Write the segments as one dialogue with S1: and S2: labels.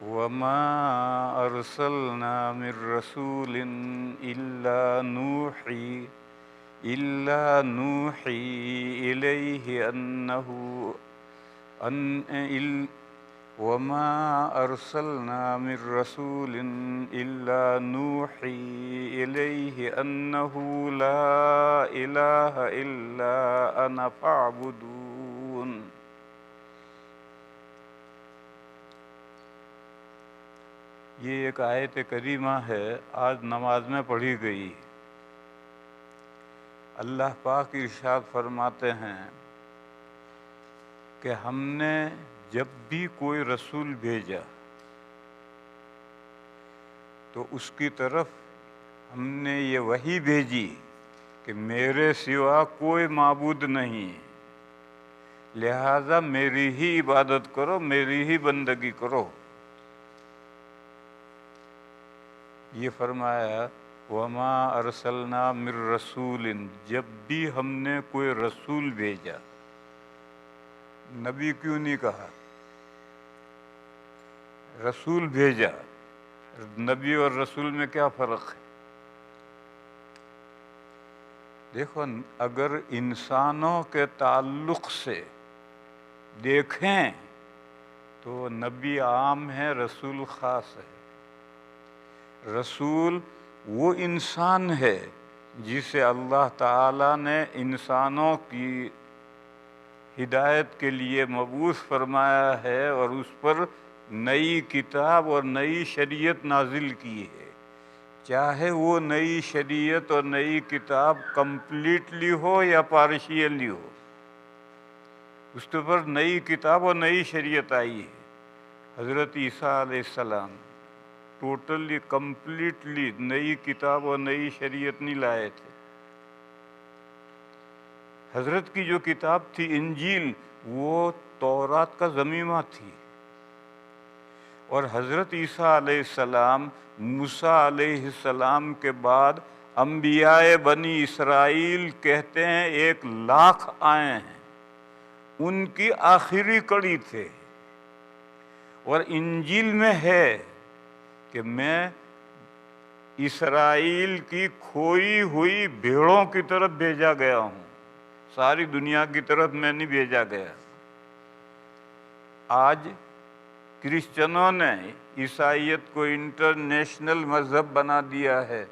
S1: وما أرسلنا من رسول إلا نوحي إليه أنه وما أرسلنا من رسول إلا نوحي إليه أنه لا إله إلا أنا فاعبدون۔ یہ ایک آیت کریمہ ہے، آج نماز میں پڑھی گئی۔ اللہ پاک ارشاد فرماتے ہیں کہ ہم نے جب بھی کوئی رسول بھیجا تو اس کی طرف ہم نے یہ وحی بھیجی کہ میرے سوا کوئی معبود نہیں، لہذا میری ہی عبادت کرو، میری ہی بندگی کرو۔ یہ فرمایا وما ارسلنا من رسول، جب بھی ہم نے کوئی رسول بھیجا۔ نبی کیوں نہیں کہا؟ رسول بھیجا۔ نبی اور رسول میں کیا فرق ہے؟ دیکھو، اگر انسانوں کے تعلق سے دیکھیں تو نبی عام ہے، رسول خاص ہے۔ رسول وہ انسان ہے جسے اللہ تعالیٰ نے انسانوں کی ہدایت کے لیے مبعوث فرمایا ہے اور اس پر نئی کتاب اور نئی شریعت نازل کی ہے، چاہے وہ نئی شریعت اور نئی کتاب کمپلیٹلی ہو یا پارشیلی ہو، اس کے پر نئی کتاب اور نئی شریعت آئی ہے۔ حضرت عیسیٰ علیہ السلام ٹوٹلی کمپلیٹلی نئی کتاب اور نئی شریعت نہیں لائے تھے۔ حضرت کی جو کتاب تھی انجیل، وہ تورات کا ضمیمہ تھی، اور حضرت عیسیٰ علیہ السلام موسیٰ علیہ السلام کے بعد انبیاء بنی اسرائیل کہتے ہیں 1,00,000 آئے ہیں، ان کی آخری کڑی تھے۔ اور انجیل میں ہے کہ میں اسرائیل کی کھوئی ہوئی بھیڑوں کی طرف بھیجا گیا ہوں، ساری دنیا کی طرف میں نہیں بھیجا گیا۔ آج کرسچنوں نے عیسائیت کو انٹرنیشنل مذہب بنا دیا ہے۔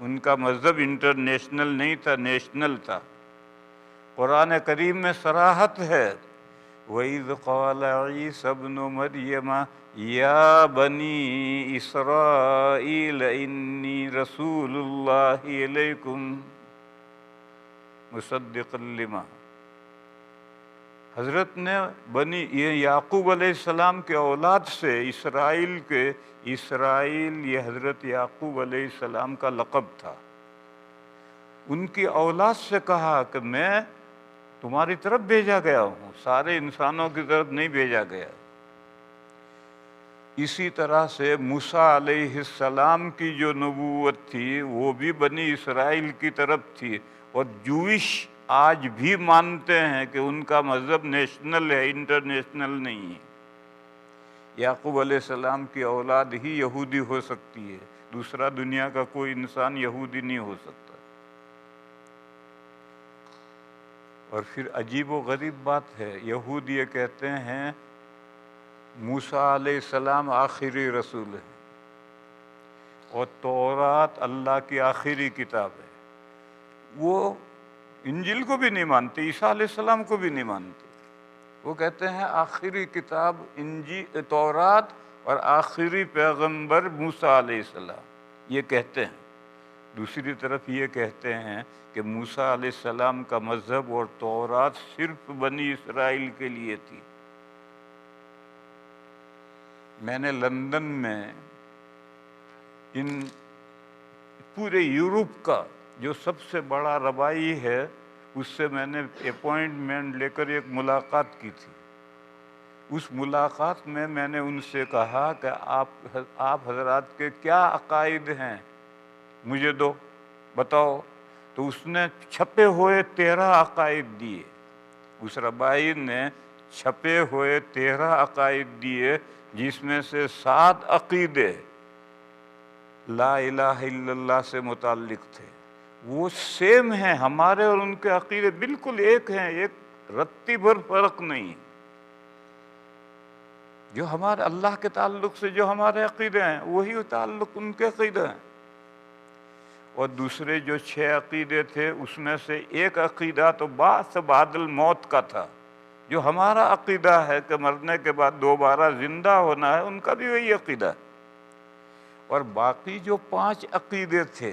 S1: ان کا مذہب انٹرنیشنل نہیں تھا، نیشنل تھا۔ قرآن کریم میں صراحت ہے وَإِذْ قَالَ عِيسَى ابْنُ مَرْيَمَ يَا بَنِي إِسْرَائِيلَ إِنِّي رَسُولُ اللَّهِ إِلَيْكُمْ مُصَدِّقًا لِمَا۔ حضرت نے یہ یعقوب علیہ السلام کے اولاد سے اسرائیل یہ حضرت یعقوب علیہ السلام کا لقب تھا۔ ان کی اولاد سے کہا کہ میں تمہاری طرف بھیجا گیا ہوں، سارے انسانوں کی طرف نہیں بھیجا گیا۔ اسی طرح سے موسیٰ علیہ السلام کی جو نبوت تھی وہ بھی بنی اسرائیل کی طرف تھی، اور جوئش آج بھی مانتے ہیں کہ ان کا مذہب نیشنل ہے، انٹرنیشنل نہیں ہے۔ یعقوب علیہ السلام کی اولاد ہی یہودی ہو سکتی ہے، دوسرا دنیا کا کوئی انسان یہودی نہیں ہو سکتا۔ اور پھر عجیب و غریب بات ہے، یہود یہ کہتے ہیں موسیٰ علیہ السلام آخری رسول ہے، اور تورات اللہ کی آخری کتاب ہے۔ وہ انجیل کو بھی نہیں مانتے، عیسیٰ علیہ السلام کو بھی نہیں مانتے۔ وہ کہتے ہیں آخری کتاب تورات اور آخری پیغمبر موسیٰ علیہ السلام، یہ کہتے ہیں۔ دوسری طرف یہ کہتے ہیں کہ موسیٰ علیہ السلام کا مذہب اور تورات صرف بنی اسرائیل کے لیے تھی۔ میں نے لندن میں ان پورے یورپ کا جو سب سے بڑا ربائی ہے اس سے میں نے اپوائنٹمنٹ لے کر ایک ملاقات کی تھی۔ اس ملاقات میں نے ان سے کہا کہ آپ حضرات کے کیا عقائد ہیں، مجھے بتاؤ۔ تو اس نے چھپے ہوئے 13 عقائد دیے۔ اس ربائی نے چھپے ہوئے 13 عقائد دیے، جس میں سے 7 عقیدے لا الہ الا اللہ سے متعلق تھے۔ وہ سیم ہیں، ہمارے اور ان کے عقیدے بالکل ایک ہیں، ایک رتی بھر فرق نہیں۔ جو ہمارے اللہ کے تعلق سے جو ہمارے عقیدے ہیں، وہی تعلق ان کے عقیدے ہیں۔ اور دوسرے جو 6 عقیدے تھے، اس میں سے ایک عقیدہ تو بعث بعد الموت کا تھا، جو ہمارا عقیدہ ہے کہ مرنے کے بعد دوبارہ زندہ ہونا ہے، ان کا بھی وہی عقیدہ ہے۔ اور باقی جو 5 عقیدے تھے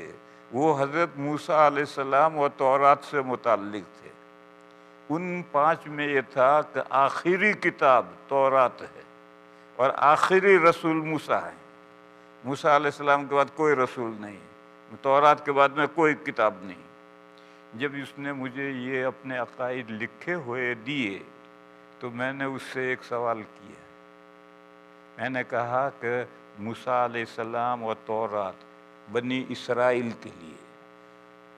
S1: وہ حضرت موسیٰ علیہ السلام اور تورات سے متعلق تھے۔ ان 5 میں یہ تھا کہ آخری کتاب تورات ہے اور آخری رسول موسیٰ ہے۔ موسیٰ علیہ السلام کے بعد کوئی رسول نہیں، تورات کے بعد میں کوئی کتاب نہیں۔ جب اس نے مجھے یہ اپنے عقائد لکھے ہوئے دیے تو میں نے اس سے ایک سوال کیا۔ میں نے کہا کہ موسیٰ علیہ السلام اور تورات بنی اسرائیل کے لیے،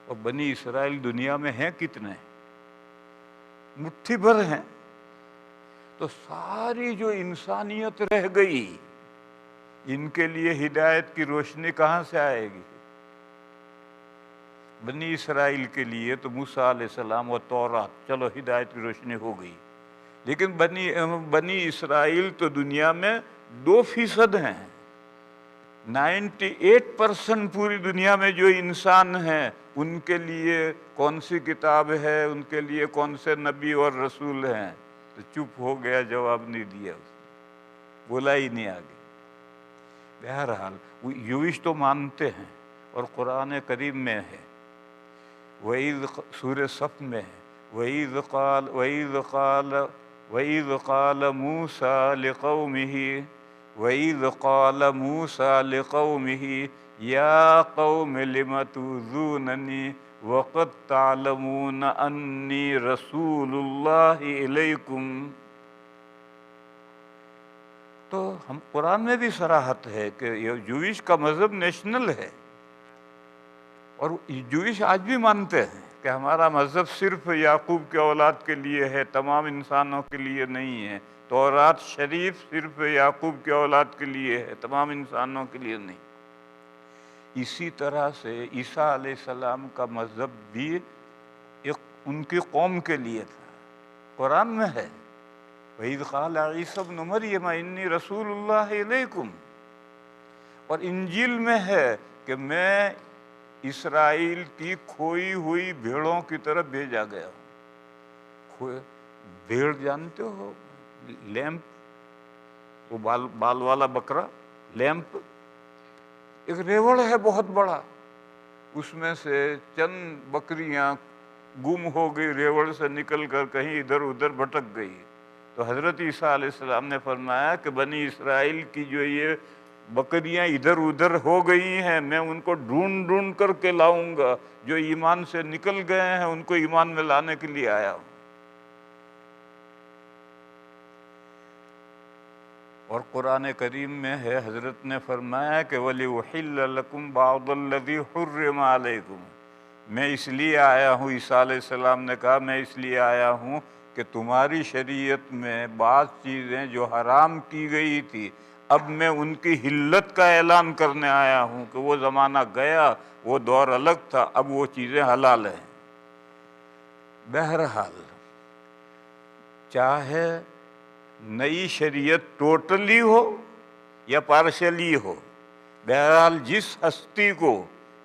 S1: اور بنی اسرائیل دنیا میں ہیں کتنے؟ مٹھی بھر ہیں۔ تو ساری جو انسانیت رہ گئی، ان کے لیے ہدایت کی روشنی کہاں سے آئے گی؟ بنی اسرائیل کے لیے تو موسیٰ علیہ السلام اور تورات، چلو ہدایت کی روشنی ہو گئی، لیکن بنی اسرائیل تو دنیا میں 2% ہیں۔ 98% پوری دنیا میں جو انسان ہیں، ان کے لیے کون سی کتاب ہے، ان کے لیے کون سے نبی اور رسول ہیں؟ تو چپ ہو گیا، جواب نہیں دیا، بولا ہی نہیں آگے۔ بہرحال وہ یوش تو مانتے ہیں، اور قرآن کریم میں ہے، سورہ صف میں ہے، وَإِذْ قَالَ مُوسَىٰ لِقَوْمِهِ يَا قَوْمِ لِمَ تُؤْذُونَنِي وَقَدْ تَعْلَمُونَ أَنِّي رَسُولُ اللَّهِ إِلَيْكُمْ۔ تو ہم قرآن میں بھی صراحت ہے کہ یہ جوئش کا مذہب نیشنل ہے، اور جوئش آج بھی مانتے ہیں کہ ہمارا مذہب صرف یعقوب کے اولاد کے لیے ہے، تمام انسانوں کے لیے نہیں ہے۔ تورات شریف صرف یعقوب کے اولاد کے لیے ہے، تمام انسانوں کے لیے نہیں۔ اسی طرح سے عیسیٰ علیہ السلام کا مذہب بھی ان کی قوم کے لیے تھا، قرآن میں ہے، وَإِذْ قَالَ عِيسَى ابْنُ مَرْيَمَ إِنِّي رَسُولُ اللَّهِ إِلَيْكُمْ۔ اور انجیل میں ہے کہ میں اسرائیل کی کھوئی ہوئی بھیڑوں کی طرف بھیجا گیا ہوں۔ بھیڑ جانتے ہو، لیمپ، وہ بال والا بکرا، لیمپ، ایک ریوڑ ہے بہت بڑا، اس میں سے چند بکریاں گم ہو گئی، ریوڑ سے نکل کر کہیں ادھر ادھر بھٹک گئی۔ تو حضرت عیسیٰ علیہ السلام نے فرمایا کہ بنی اسرائیل کی جو یہ بکریاں ادھر ادھر ہو گئی ہیں، میں ان کو ڈھونڈ ڈھونڈ کر کے لاؤں گا، جو ایمان سے نکل گئے ہیں ان کو ایمان میں لانے کے لیے آیا ہوں۔ اور قرآن کریم میں ہے، حضرت نے فرمایا کہ وَلِأُحِلَّ لَكُمْ بَعْضَ الَّذِي حُرِّمَ عَلَيْكُمْ۔ میں اس لیے آیا ہوں، عیسیٰ علیہ السلام نے کہا میں اس لیے آیا ہوں کہ تمہاری شریعت میں بعض چیزیں جو حرام کی گئی تھی، اب میں ان کی حلت کا اعلان کرنے آیا ہوں کہ وہ زمانہ گیا، وہ دور الگ تھا، اب وہ چیزیں حلال ہیں۔ بہرحال چاہے نئی شریعت ٹوٹلی ہو یا پارشلی ہو، بہرحال جس ہستی کو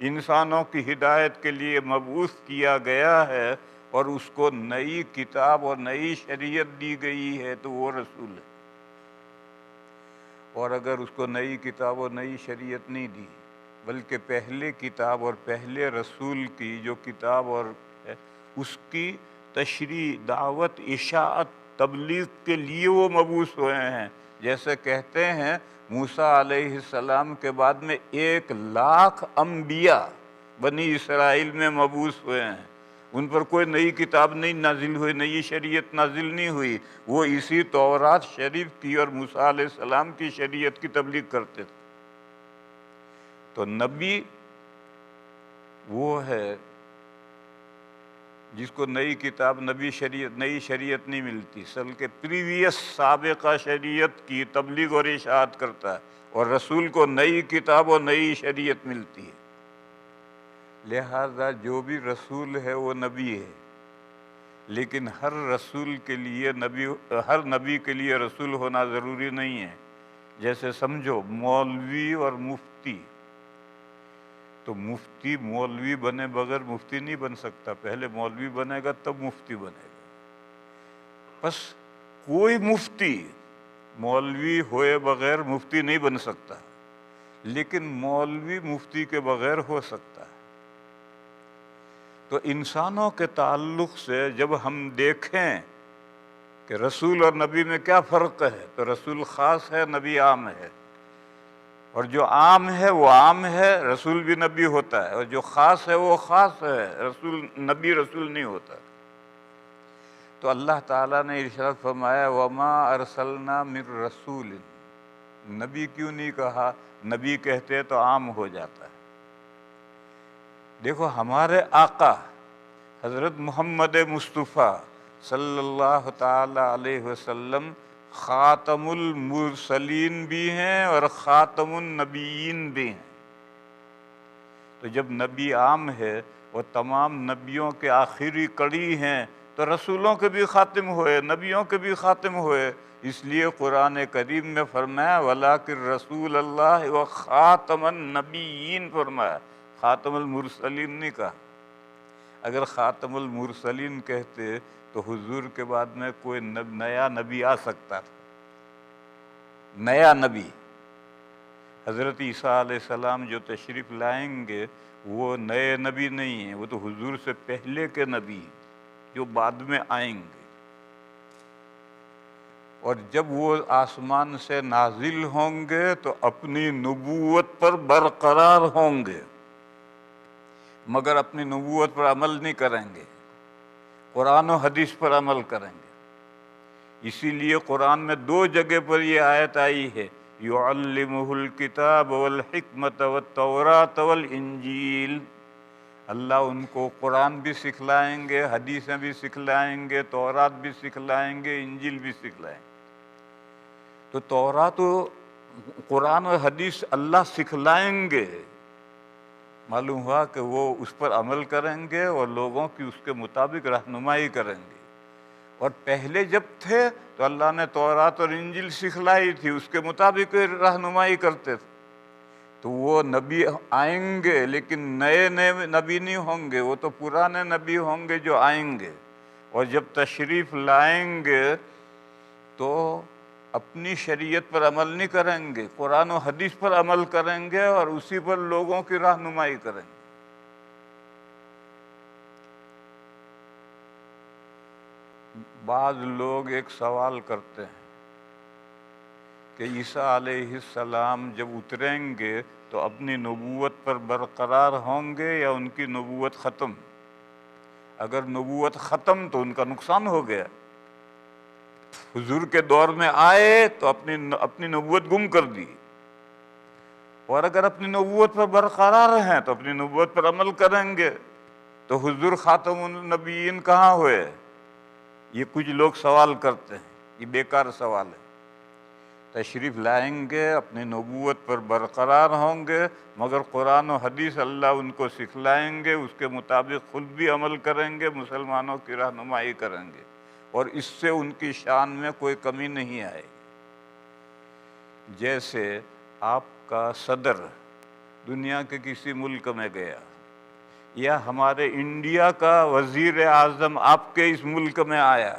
S1: انسانوں کی ہدایت کے لیے مبعوث کیا گیا ہے اور اس کو نئی کتاب اور نئی شریعت دی گئی ہے تو وہ رسول ہے۔ اور اگر اس کو نئی کتاب اور نئی شریعت نہیں دی، بلکہ پہلے کتاب اور پہلے رسول کی جو کتاب اور اس کی تشریح، دعوت، اشاعت، تبلیغ کے لیے وہ مبعوث ہوئے ہیں۔ جیسے کہتے ہیں موسیٰ علیہ السلام کے بعد میں 1,00,000 انبیاء بنی اسرائیل میں مبعوث ہوئے ہیں، ان پر کوئی نئی کتاب نہیں نازل ہوئی، نئی شریعت نازل نہیں ہوئی، وہ اسی تورات شریف کی اور موسیٰ علیہ السلام کی شریعت کی تبلیغ کرتے تھے۔ تو نبی وہ ہے جس کو نئی کتاب نئی شریعت نہیں ملتی، بلکہ پریویس سابقہ شریعت کی تبلیغ اور اشاعت کرتا ہے، اور رسول کو نئی کتاب اور نئی شریعت ملتی ہے۔ لہذا جو بھی رسول ہے وہ نبی ہے، لیکن ہر نبی کے لیے رسول ہونا ضروری نہیں ہے۔ جیسے سمجھو مولوی اور مفتی، تو مفتی مولوی بنے بغیر مفتی نہیں بن سکتا، پہلے مولوی بنے گا تب مفتی بنے گا۔ بس کوئی مفتی مولوی ہوئے بغیر مفتی نہیں بن سکتا، لیکن مولوی مفتی کے بغیر ہو سکتا ہے۔ تو انسانوں کے تعلق سے جب ہم دیکھیں کہ رسول اور نبی میں کیا فرق ہے، تو رسول خاص ہے، نبی عام ہے، اور جو عام ہے وہ عام ہے، رسول بھی نبی ہوتا ہے، اور جو خاص ہے وہ خاص ہے، نبی رسول نہیں ہوتا۔ تو اللہ تعالیٰ نے ارشاد فرمایا وَمَا أَرْسَلْنَا مِن رَسُولٍ، نبی کیوں نہیں کہا؟ نبی کہتے تو عام ہو جاتا ہے۔ دیکھو ہمارے آقا حضرت محمد مصطفیٰ صلی اللہ تعالی علیہ وسلم خاتم المرسلین بھی ہیں اور خاتم النبیین بھی ہیں۔ تو جب نبی عام ہے وہ تمام نبیوں کے آخری کڑی ہیں، تو رسولوں کے بھی خاتم ہوئے، نبیوں کے بھی خاتم ہوئے۔ اس لیے قرآن کریم میں فرمایا وَلَٰكِن رسول اللہ وخاتم النبیین فرمایا، خاتم المرسلین نہیں کہا۔ اگر خاتم المرسلین کہتے تو حضور کے بعد میں کوئی نیا نبی آ سکتا تھا، نیا نبی۔ حضرت عیسیٰ علیہ السلام جو تشریف لائیں گے وہ نئے نبی نہیں ہیں، وہ تو حضور سے پہلے کے نبی جو بعد میں آئیں گے۔ اور جب وہ آسمان سے نازل ہوں گے تو اپنی نبوت پر برقرار ہوں گے، مگر اپنی نبوت پر عمل نہیں کریں گے، قرآن و حدیث پر عمل کریں گے۔ اسی لیے قرآن میں 2 جگہ پر یہ آیت آئی ہے یعلمہ الکتاب والحکمت والتوراۃ والانجیل، اللہ ان کو قرآن بھی سکھلائیں گے، حدیثیں بھی سکھلائیں گے، تورات بھی سکھلائیں گے، انجیل بھی سکھلائیں گے۔ تو تورات و قرآن و حدیث اللہ سکھلائیں گے، معلوم ہوا کہ وہ اس پر عمل کریں گے اور لوگوں کی اس کے مطابق رہنمائی کریں گے۔ اور پہلے جب تھے تو اللہ نے تورات اور انجیل سکھلائی تھی، اس کے مطابق رہنمائی کرتے تھے۔ تو وہ نبی آئیں گے لیکن نئے نبی نہیں ہوں گے، وہ تو پرانے نبی ہوں گے جو آئیں گے، اور جب تشریف لائیں گے تو اپنی شریعت پر عمل نہیں کریں گے، قرآن و حدیث پر عمل کریں گے اور اسی پر لوگوں کی رہنمائی کریں گے۔ بعض لوگ ایک سوال کرتے ہیں کہ عیسیٰ علیہ السلام جب اتریں گے تو اپنی نبوت پر برقرار ہوں گے یا ان کی نبوت ختم؟ اگر نبوت ختم تو ان کا نقصان ہو گیا، حضور کے دور میں آئے تو اپنی نبوت گم کر دی، اور اگر اپنی نبوت پر برقرار ہیں تو اپنی نبوت پر عمل کریں گے، تو حضور خاتم النبیین کہاں ہوئے؟ یہ کچھ لوگ سوال کرتے ہیں، یہ بیکار سوال ہے۔ تشریف لائیں گے، اپنی نبوت پر برقرار ہوں گے، مگر قرآن و حدیث اللہ ان کو سکھلائیں گے، اس کے مطابق خود بھی عمل کریں گے، مسلمانوں کی رہنمائی کریں گے، اور اس سے ان کی شان میں کوئی کمی نہیں آئے گی۔ جیسے آپ کا صدر دنیا کے کسی ملک میں گیا، یا ہمارے انڈیا کا وزیر اعظم آپ کے اس ملک میں آیا،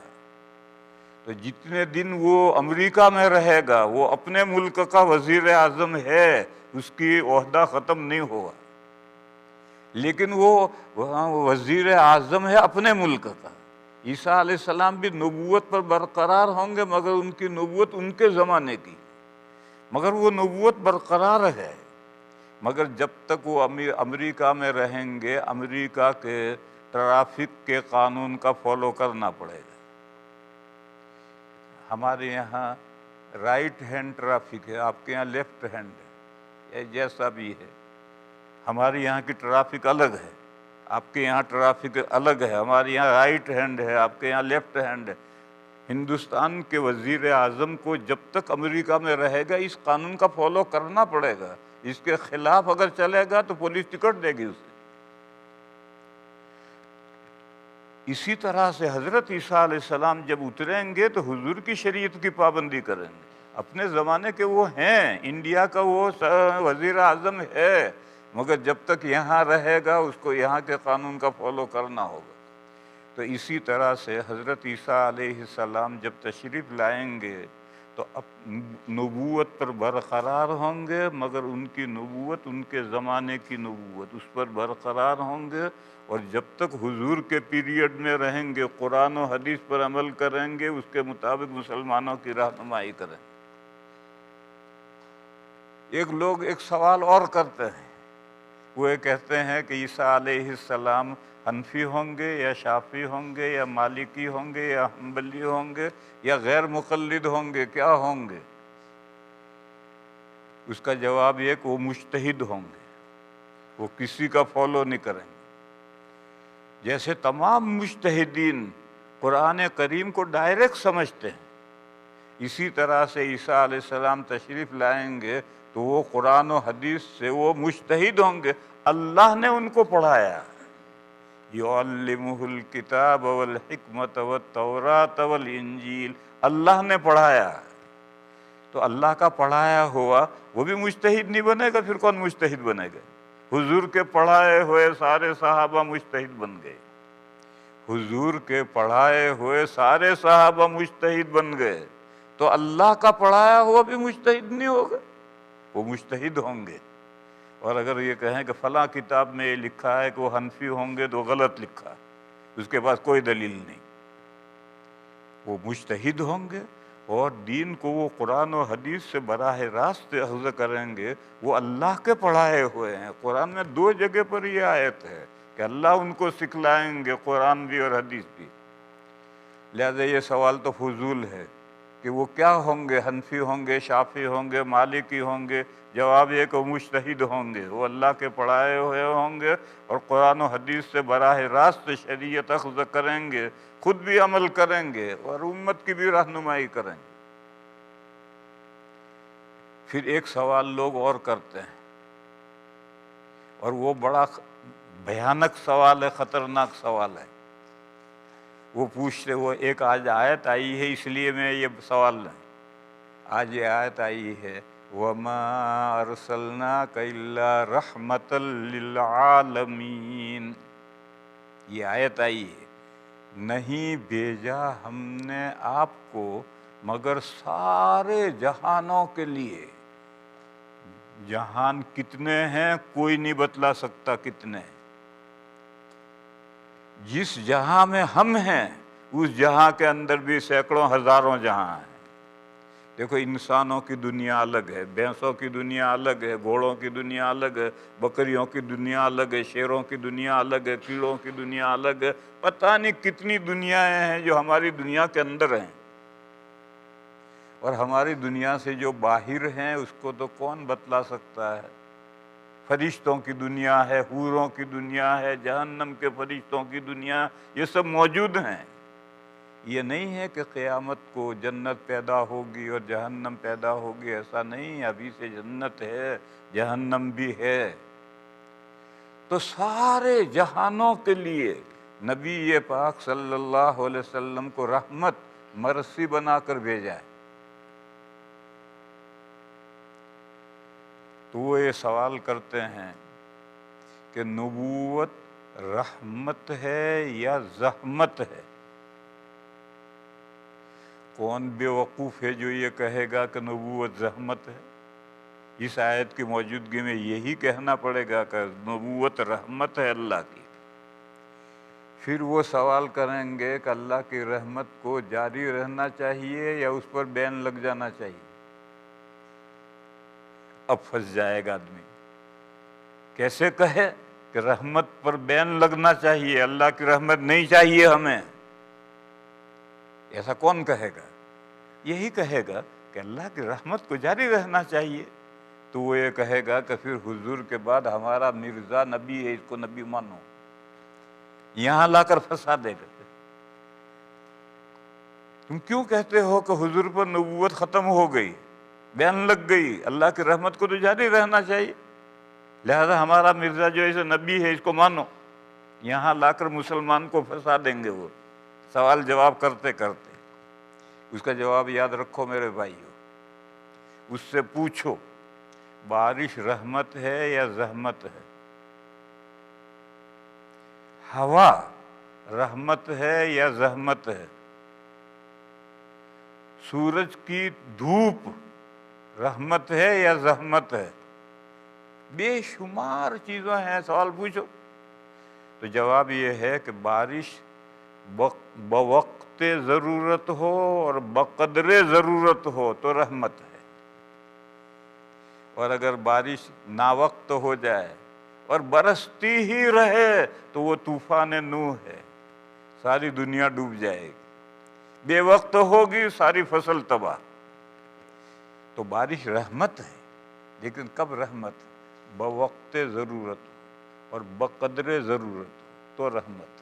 S1: تو جتنے دن وہ امریکہ میں رہے گا وہ اپنے ملک کا وزیر اعظم ہے، اس کی عہدہ ختم نہیں ہوا، لیکن وہ وزیر اعظم ہے اپنے ملک کا۔ عیسیٰ علیہ السلام بھی نبوت پر برقرار ہوں گے، مگر ان کی نبوت ان کے زمانے کی، مگر وہ نبوت برقرار ہے۔ مگر جب تک وہ امریکہ میں رہیں گے، امریکہ کے ٹریفک کے قانون کا فالو کرنا پڑے گا۔ ہمارے یہاں رائٹ ہینڈ ٹریفک ہے، آپ کے یہاں لیفٹ ہینڈ ہے، جیسا بھی ہے، ہمارے یہاں کی ٹریفک الگ ہے، آپ کے یہاں ٹریفک الگ ہے، ہمارے یہاں رائٹ ہینڈ ہے، آپ کے یہاں لیفٹ ہینڈ ہے۔ ہندوستان کے وزیر اعظم کو جب تک امریکہ میں رہے گا اس قانون کا فالو کرنا پڑے گا، اس کے خلاف اگر چلے گا تو پولیس ٹکٹ دے گی اسے۔ اسی طرح سے حضرت عیسیٰ علیہ السلام جب اتریں گے تو حضور کی شریعت کی پابندی کریں گے۔ اپنے زمانے کے وہ ہیں، انڈیا کا وہ وزیر اعظم ہے، مگر جب تک یہاں رہے گا اس کو یہاں کے قانون کا فالو کرنا ہوگا۔ تو اسی طرح سے حضرت عیسیٰ علیہ السلام جب تشریف لائیں گے تو نبوت پر برقرار ہوں گے، مگر ان کی نبوت ان کے زمانے کی نبوت اس پر برقرار ہوں گے، اور جب تک حضور کے پیریڈ میں رہیں گے قرآن و حدیث پر عمل کریں گے، اس کے مطابق مسلمانوں کی رہنمائی کریں گے۔ ایک لوگ ایک سوال اور کرتے ہیں، وہ یہ کہتے ہیں کہ عیسیٰ علیہ السلام حنفی ہوں گے یا شافعی ہوں گے یا مالکی ہوں گے یا حنبلی ہوں گے یا غیر مقلد ہوں گے، کیا ہوں گے؟ اس کا جواب یہ کہ وہ مجتہد ہوں گے، وہ کسی کا فالو نہیں کریں گے۔ جیسے تمام مجتہدین قرآن کریم کو ڈائریکٹ سمجھتے ہیں، اسی طرح سے عیسیٰ علیہ السلام تشریف لائیں گے تو وہ قرآن و حدیث سے وہ مجتہد ہوں گے۔ اللہ نے ان کو پڑھایا، یعلمہ الکتاب والحکمت والتوراۃ والانجیل، اللہ نے پڑھایا۔ تو اللہ کا پڑھایا ہوا وہ بھی مجتہد نہیں بنے گا، پھر کون مجتہد بنے گا؟ حضور کے پڑھائے ہوئے سارے صحابہ مجتہد بن گئے، حضور کے پڑھائے ہوئے سارے صحابہ مجتہد بن گئے، تو اللہ کا پڑھایا ہوا بھی مجتہد نہیں ہوگا، وہ مجتہد ہوں گے۔ اور اگر یہ کہیں کہ فلاں کتاب میں یہ لکھا ہے کہ وہ حنفی ہوں گے تو غلط لکھا، اس کے پاس کوئی دلیل نہیں، وہ مجتہد ہوں گے اور دین کو وہ قرآن و حدیث سے براہ راست اخذ کریں گے۔ وہ اللہ کے پڑھائے ہوئے ہیں۔ قرآن میں 2 جگہ پر یہ آیت ہے کہ اللہ ان کو سکھلائیں گے، قرآن بھی اور حدیث بھی۔ لہذا یہ سوال تو فضول ہے کہ وہ کیا ہوں گے، حنفی ہوں گے، شافعی ہوں گے، مالکی ہوں گے؟ جواب یہ کہ وہ مجتہد ہوں گے، وہ اللہ کے پڑھائے ہوئے ہوں گے اور قرآن و حدیث سے براہ راست شریعت اخذ کریں گے، خود بھی عمل کریں گے اور امت کی بھی رہنمائی کریں گے۔ پھر ایک سوال لوگ اور کرتے ہیں، اور وہ بڑا بھیانک سوال ہے، خطرناک سوال ہے۔ وہ پوچھتے، وہ ایک آج آیت آئی ہے، اس لیے میں یہ سوال نہیں، آج یہ آیت آئی ہے وَمَا أَرْسَلْنَاكَ إِلَّا رَحْمَةً لِّلْعَالَمِينَ، یہ آیت آئی ہے، نہیں بھیجا ہم نے آپ کو مگر سارے جہانوں کے لیے۔ جہان کتنے ہیں کوئی نہیں بتلا سکتا کتنے ہیں۔ جس جہاں میں ہم ہیں اس جہاں کے اندر بھی سینکڑوں ہزاروں جہاں ہیں۔ دیکھو، انسانوں کی دنیا الگ ہے، بھینسوں کی دنیا الگ ہے، گھوڑوں کی دنیا الگ ہے، بکریوں کی دنیا الگ ہے، شیروں کی دنیا الگ ہے، کیڑوں کی دنیا الگ ہے، پتہ نہیں کتنی دنیایں ہیں جو ہماری دنیا کے اندر ہیں، اور ہماری دنیا سے جو باہر ہیں اس کو تو کون بتلا سکتا ہے؟ فرشتوں کی دنیا ہے، حوروں کی دنیا ہے، جہنم کے فرشتوں کی دنیا، یہ سب موجود ہیں۔ یہ نہیں ہے کہ قیامت کو جنت پیدا ہوگی اور جہنم پیدا ہوگی، ایسا نہیں، ابھی سے جنت ہے، جہنم بھی ہے۔ تو سارے جہانوں کے لیے نبی پاک صلی اللہ علیہ وسلم کو رحمت، مرسی بنا کر بھیجا ہے۔ تو وہ یہ سوال کرتے ہیں کہ نبوت رحمت ہے یا زحمت ہے؟ کون بے وقوف ہے جو یہ کہے گا کہ نبوت زحمت ہے؟ اس آیت کی موجودگی میں یہی کہنا پڑے گا کہ نبوت رحمت ہے اللہ کی۔ پھر وہ سوال کریں گے کہ اللہ کی رحمت کو جاری رہنا چاہیے یا اس پر بین لگ جانا چاہیے؟ اب پھنس جائے گا آدمی، کیسے کہے کہ رحمت پر بین لگنا چاہیے، اللہ کی رحمت نہیں چاہیے ہمیں؟ ایسا کون کہے گا؟ یہی کہے گا کہ اللہ کی رحمت کو جاری رہنا چاہیے۔ تو وہ یہ کہے گا کہ پھر حضور کے بعد ہمارا مرزا نبی ہے، اس کو نبی مانو۔ یہاں لا کر پھنسا دے گا۔ تم کیوں کہتے ہو کہ حضور پر نبوت ختم ہو گئی، بیان لگ گئی؟ اللہ کی رحمت کو تو جاری رہنا چاہیے، لہذا ہمارا مرزا جو ایسے نبی ہے اس کو مانو۔ یہاں لا کر مسلمان کو پھنسا دیں گے وہ، سوال جواب کرتے کرتے۔ اس کا جواب یاد رکھو میرے بھائیو، اس سے پوچھو بارش رحمت ہے یا زحمت ہے؟ ہوا رحمت ہے یا زحمت ہے؟ سورج کی دھوپ رحمت ہے یا زحمت ہے؟ بے شمار چیزیں ہیں، سوال پوچھو۔ تو جواب یہ ہے کہ بارش بوقت ضرورت ہو اور بقدر ضرورت ہو تو رحمت ہے، اور اگر بارش ناوقت ہو جائے اور برستی ہی رہے تو وہ طوفان نوح ہے، ساری دنیا ڈوب جائے گی۔ بے وقت ہوگی ساری فصل تباہ۔ تو بارش رحمت ہے، لیکن کب رحمت؟ بوقت ضرورت اور بقدر ضرورت تو رحمت۔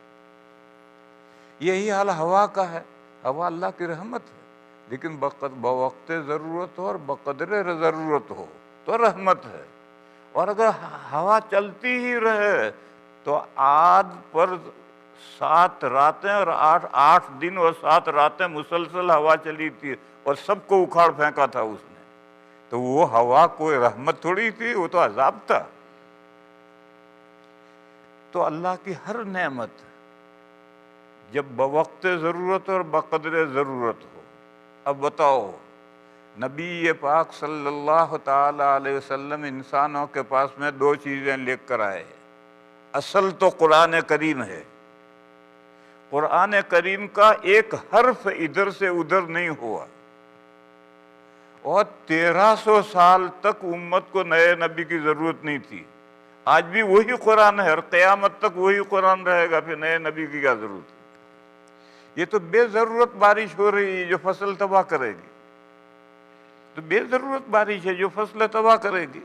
S1: یہی حال ہوا کا ہے، ہوا اللہ کی رحمت ہے، لیکن بوقت ضرورت ہو اور بقدر ضرورت ہو تو رحمت ہے۔ اور اگر ہوا چلتی ہی رہے تو عاد پر 7 راتیں اور 8 دن اور 7 راتیں مسلسل ہوا چلی تھی اور سب کو اکھاڑ پھینکا تھا اس نے، تو وہ ہوا کوئی رحمت تھوڑی تھی، وہ تو عذاب تھا۔ تو اللہ کی ہر نعمت جب بوقت ضرورت اور بقدر ضرورت ہو۔ اب بتاؤ، نبی پاک صلی اللہ تعالی علیہ وسلم انسانوں کے پاس میں 2 چیزیں لے کر آئے۔ اصل تو قرآن کریم ہے، قرآن کریم کا ایک حرف ادھر سے ادھر نہیں ہوا، اور 1300 سال تک امت کو نئے نبی کی ضرورت نہیں تھی۔ آج بھی وہی قرآن ہے اور قیامت تک وہی قرآن رہے گا، پھر نئے نبی کی کیا ضرورت ہے؟ یہ تو بے ضرورت بارش ہو رہی ہے جو فصل تباہ کرے گی، تو بے ضرورت بارش ہے جو فصل تباہ کرے گی۔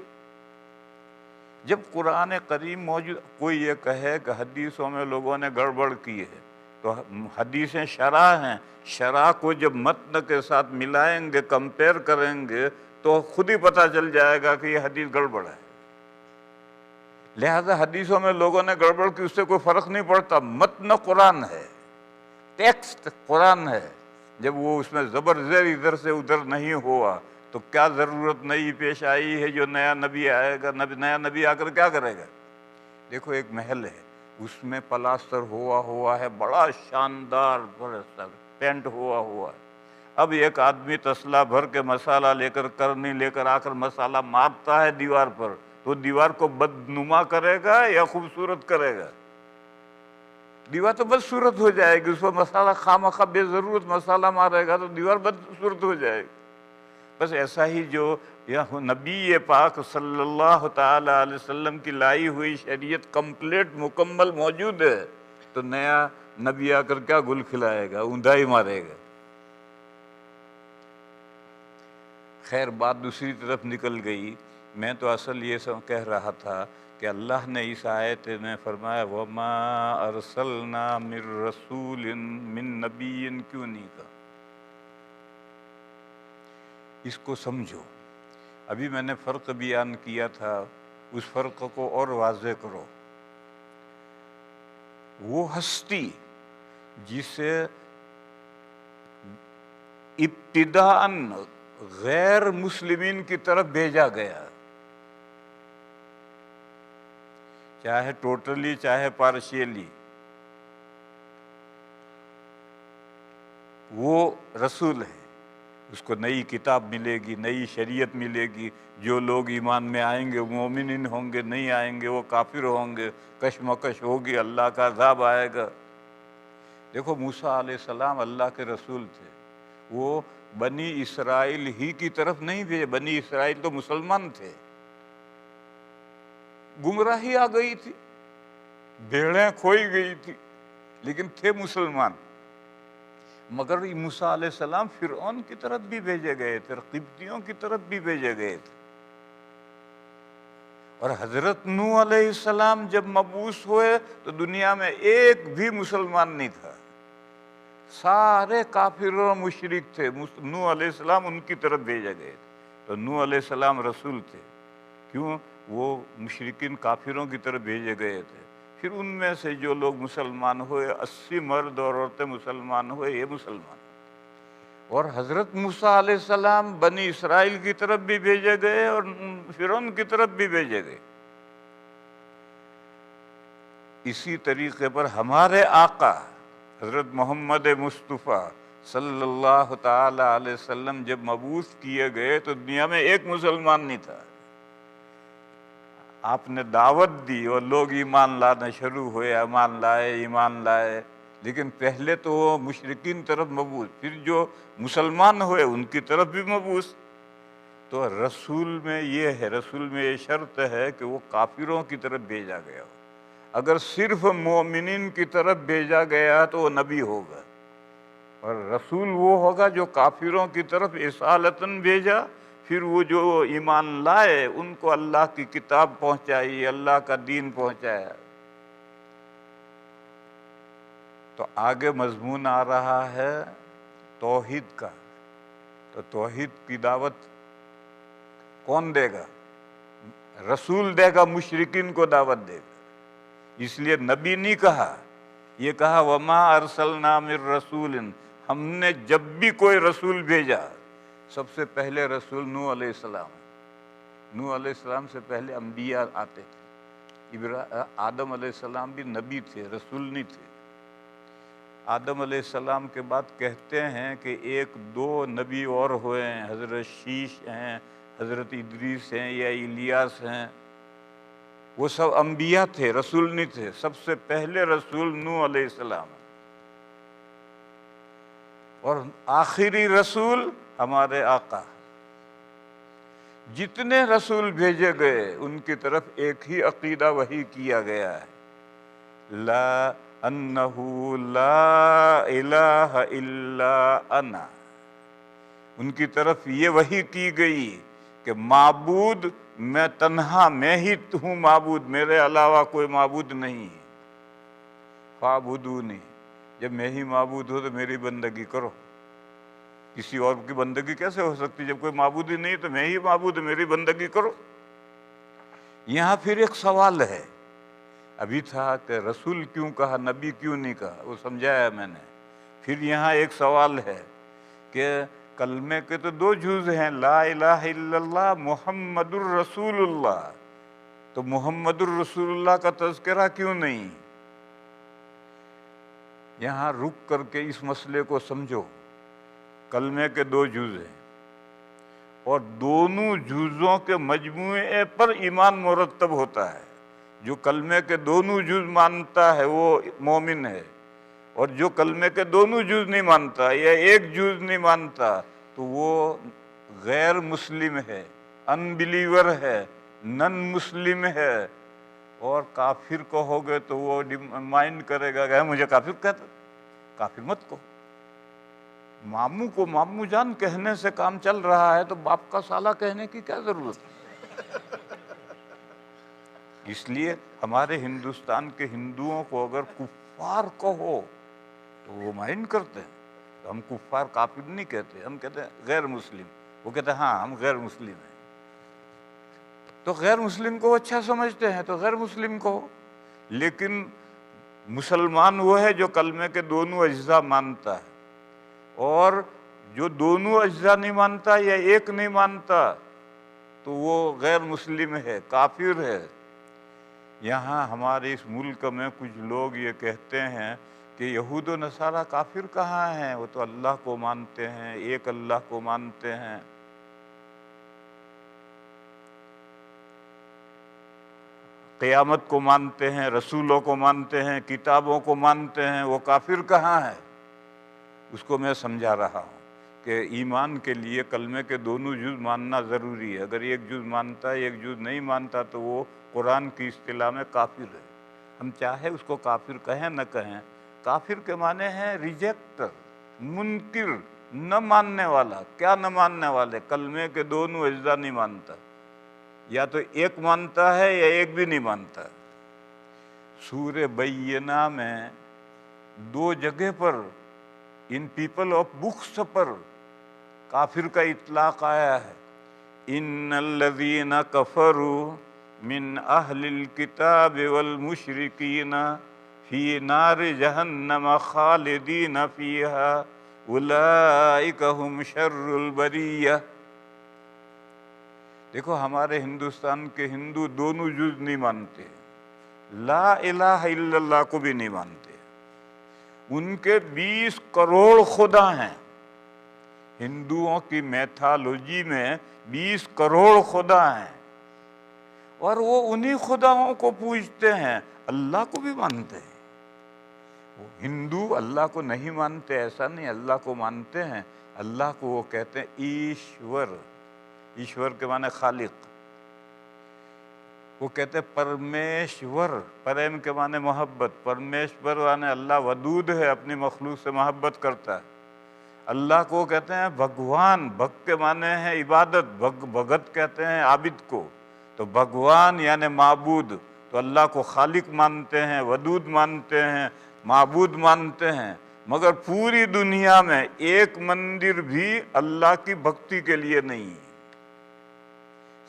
S1: جب قرآن کریم موجود، کوئی یہ کہے کہ حدیثوں میں لوگوں نے گڑبڑ کی ہے، تو حدیثیں شرح ہیں، شرح کو جب متن کے ساتھ ملائیں گے، کمپیر کریں گے، تو خود ہی پتہ چل جائے گا کہ یہ حدیث گڑبڑ ہے۔ لہذا حدیثوں میں لوگوں نے گڑبڑ کی، اس سے کوئی فرق نہیں پڑتا، متن قرآن ہے، ٹیکسٹ قرآن ہے۔ جب وہ اس میں زبر زیر ادھر سے ادھر نہیں ہوا تو کیا ضرورت نئی پیش آئی ہے جو نیا نبی آئے گا؟ نیا نبی آ کر کیا کرے گا؟ دیکھو ایک محل ہے، اس میں پلاسٹر ہوا ہے، بڑا شاندار پلاسٹر پینٹ ہوا ہے۔ اب ایک آدمی تسلا بھر کے مسالہ لے کر، کرنی لے کر آ کر مسالہ مارتا ہے دیوار پر، تو دیوار کو بدنما کرے گا یا خوبصورت کرے گا؟ دیوار تو بدصورت ہو جائے گی، اس پر مسالہ خواہ بے ضرورت مسالہ مارے گا تو دیوار بدصورت ہو جائے گی۔ بس ایسا ہی جو نبی پاک صلی اللہ تعالی علیہ وسلم کی لائی ہوئی شریعت کمپلیٹ مکمل موجود ہے، تو نیا نبی آ کر کیا گل کھلائے گا؟ اوندا ہی مارے گا۔ خیر بات دوسری طرف نکل گئی، میں تو اصل یہ کہہ رہا تھا کہ اللہ نے اس آیت میں فرمایا وَمَا أَرْسَلْنَا مِن رَسُولٍ مِن نَبِيٍّ، کیوں نہیں کہا؟ اس کو سمجھو۔ ابھی میں نے فرق بیان کیا تھا، اس فرق کو اور واضح کرو۔ وہ ہستی جسے ابتداءً غیر مسلمین کی طرف بھیجا گیا، چاہے ٹوٹلی چاہے پارشیلی، وہ رسول ہے، اس کو نئی کتاب ملے گی، نئی شریعت ملے گی۔ جو لوگ ایمان میں آئیں گے وہ مومنین ہوں گے، نہیں آئیں گے وہ کافر ہوں گے، کشمکش ہوگی، اللہ کا عذاب آئے گا۔ دیکھو موسیٰ علیہ السلام اللہ کے رسول تھے، وہ بنی اسرائیل ہی کی طرف نہیں بھیجے، بنی اسرائیل تو مسلمان تھے، گمراہی آ گئی تھی، بھیڑیں کھوئی گئی تھی، لیکن تھے مسلمان۔ مگر موسیٰ علیہ السلام فرعون کی طرف بھی بھیجے گئے تھے، قبطیوں کی طرف بھی بھیجے گئے تھے، اور حضرت نوح علیہ السلام جب مبعوث ہوئے تو دنیا میں ایک بھی مسلمان نہیں تھا، سارے کافر اور مشرک تھے۔ نوح علیہ السلام ان کی طرف بھیجے گئے تھے، تو نوح علیہ السلام رسول تھے، کیوں؟ وہ مشرکین کافروں کی طرف بھیجے گئے تھے۔ پھر ان میں سے جو لوگ مسلمان ہوئے، 80 مرد اور عورتیں مسلمان ہوئے، یہ مسلمان۔ اور حضرت موسیٰ علیہ السلام بنی اسرائیل کی طرف بھی بھیجے گئے اور فرعون کی طرف بھی بھیجے گئے۔ اسی طریقے پر ہمارے آقا حضرت محمد مصطفیٰ صلی اللہ تعالی علیہ وسلم جب مبعوث کیے گئے تو دنیا میں ایک مسلمان نہیں تھا۔ آپ نے دعوت دی اور لوگ ایمان لانا شروع ہوئے، ایمان لائے، لیکن پہلے تو وہ مشرکین طرف مبعوث، پھر جو مسلمان ہوئے ان کی طرف بھی مبعوث۔ تو رسول میں یہ شرط ہے کہ وہ کافروں کی طرف بھیجا گیا ہو۔ اگر صرف مومنین کی طرف بھیجا گیا تو وہ نبی ہوگا، اور رسول وہ ہوگا جو کافروں کی طرف رسالتاً بھیجا، پھر وہ جو ایمان لائے ان کو اللہ کی کتاب پہنچائی، اللہ کا دین پہنچایا۔ تو آگے مضمون آ رہا ہے توحید کا۔ تو توحید کی دعوت کون دے گا؟ رسول دے گا، مشرکین کو دعوت دے گا۔ اس لیے نبی نہیں کہا، یہ کہا وما ارسلنا من رسول، ہم نے جب بھی کوئی رسول بھیجا، سب سے پہلے رسول نوح علیہ السلام۔ نوح علیہ السلام سے پہلے انبیاء آتے تھے۔ آدم علیہ السلام بھی نبی تھے، رسول نہیں تھے۔ آدم علیہ السلام کے بعد کہتے ہیں کہ ایک دو نبی اور ہوئے ہیں، حضرت شیش ہیں، حضرت ادریس ہیں یا الیاس ہیں، وہ سب انبیاء تھے، رسول نہیں تھے۔ سب سے پہلے رسول نوح علیہ السلام، اور آخری رسول ہمارے آقا۔ جتنے رسول بھیجے گئے ان کی طرف ایک ہی عقیدہ وحی کیا گیا ہے، لا انہو لا الہ الا انا۔ ان کی طرف یہ وحی کی گئی کہ معبود میں تنہا، میں ہی ہوں معبود، میرے علاوہ کوئی معبود نہیں۔ فاعبدونی، جب میں ہی معبود ہوں تو میری بندگی کرو۔ کسی اور کی بندگی کیسے ہو سکتی؟ جب کوئی معبود ہی نہیں تو میں ہی معبود ہوں، میری بندگی کرو۔ یہاں پھر ایک سوال ہے، ابھی تھا کہ رسول کیوں کہا، نبی کیوں نہیں کہا، وہ سمجھایا میں نے۔ پھر یہاں ایک سوال ہے کہ کلمے کے تو دو جز ہیں، لا الہ الا اللہ، محمد الرسول اللہ، تو محمد الرسول اللہ کا تذکرہ کیوں نہیں؟ یہاں رک کر کے اس مسئلے کو سمجھو۔ کلمے کے دو جز ہیں، اور دونوں جزوں کے مجموعے پر ایمان مرتب ہوتا ہے۔ جو کلمے کے دونوں جز مانتا ہے وہ مومن ہے، اور جو کلمے کے دونوں جز نہیں مانتا یا ایک جز نہیں مانتا تو وہ غیر مسلم ہے، ان بلیور ہے، نن مسلم ہے۔ اور کافر کہو گے تو وہ مائنڈ کرے گا کہ مجھے کافر کہتا، کافر مت کہو۔ ماموں کو ماموں جان کہنے سے کام چل رہا ہے تو باپ کا سالہ کہنے کی کیا ضرورت ہے؟ اس لیے ہمارے ہندوستان کے ہندوؤں کو اگر کفار کہو تو وہ مائنڈ کرتے ہیں۔ تو ہم کفار کافر نہیں کہتے، ہم کہتے ہیں غیر مسلم۔ وہ کہتے ہیں ہاں ہم غیر مسلم ہیں، تو غیر مسلم کو اچھا سمجھتے ہیں تو غیر مسلم کہو۔ لیکن مسلمان وہ ہے جو کلمے کے دونوں اجزاء مانتا ہے، اور جو دونوں اجزاء نہیں مانتا یا ایک نہیں مانتا تو وہ غیر مسلم ہے، کافر ہے۔ یہاں ہمارے اس ملک میں کچھ لوگ یہ کہتے ہیں کہ یہود و نصارہ کافر کہاں ہیں، وہ تو اللہ کو مانتے ہیں، ایک اللہ کو مانتے ہیں۔ قیامت کو مانتے ہیں، رسولوں کو مانتے ہیں، کتابوں کو مانتے ہیں، وہ کافر کہاں ہے؟ اس کو میں سمجھا رہا ہوں کہ ایمان کے لیے کلمے کے دونوں جز ماننا ضروری ہے۔ اگر ایک جز مانتا ہے ایک جز نہیں مانتا تو وہ قرآن کی اصطلاح میں کافر ہے۔ ہم چاہے اس کو کافر کہیں نہ کہیں، کافر کے معنی ہیں ریجیکٹر، منکر، نہ ماننے والا۔ کیا نہ ماننے والے؟ کلمے کے دونوں اجزاء نہیں مانتا۔ یا تو ایک مانتا ہے یا ایک بھی نہیں مانتا۔ سورہ بینہ میں 2 جگہ پر ان پیپل آف بکس پر کافر کا اطلاق آیا ہے۔ ان الذین کفروا من اہل الکتاب والمشرکین فی نار جہنم خالدین فیہا اولئک ہم شر البریہ۔ دیکھو ہمارے ہندوستان کے ہندو دونوں جز نہیں مانتے، لا الہ الا اللہ کو بھی نہیں مانتے۔ ان کے 20 کروڑ خدا ہیں، ہندوؤں کی میتھالوجی میں 20 کروڑ خدا ہیں، اور وہ انہی خداؤں کو پوجتے ہیں، اللہ کو بھی مانتے ہیں۔ ہندو اللہ کو نہیں مانتے ایسا نہیں، اللہ کو مانتے ہیں۔ اللہ کو وہ کہتے ہیں ایشور، ایشور کے معنی خالق۔ وہ کہتے ہیں پرمیشور، پریم کے معنی محبت، پرمیشور معنی اللہ ودود ہے، اپنی مخلوق سے محبت کرتا ہے۔ اللہ کو کہتے ہیں بھگوان، بھگ کے معنی ہے عبادت، بھگت کہتے ہیں عابد کو، تو بھگوان یعنی معبود، تو اللہ کو خالق مانتے ہیں، ودود مانتے ہیں، معبود مانتے ہیں۔ مگر پوری دنیا میں ایک مندر بھی اللہ کی بھکتی کے لیے نہیں ہے۔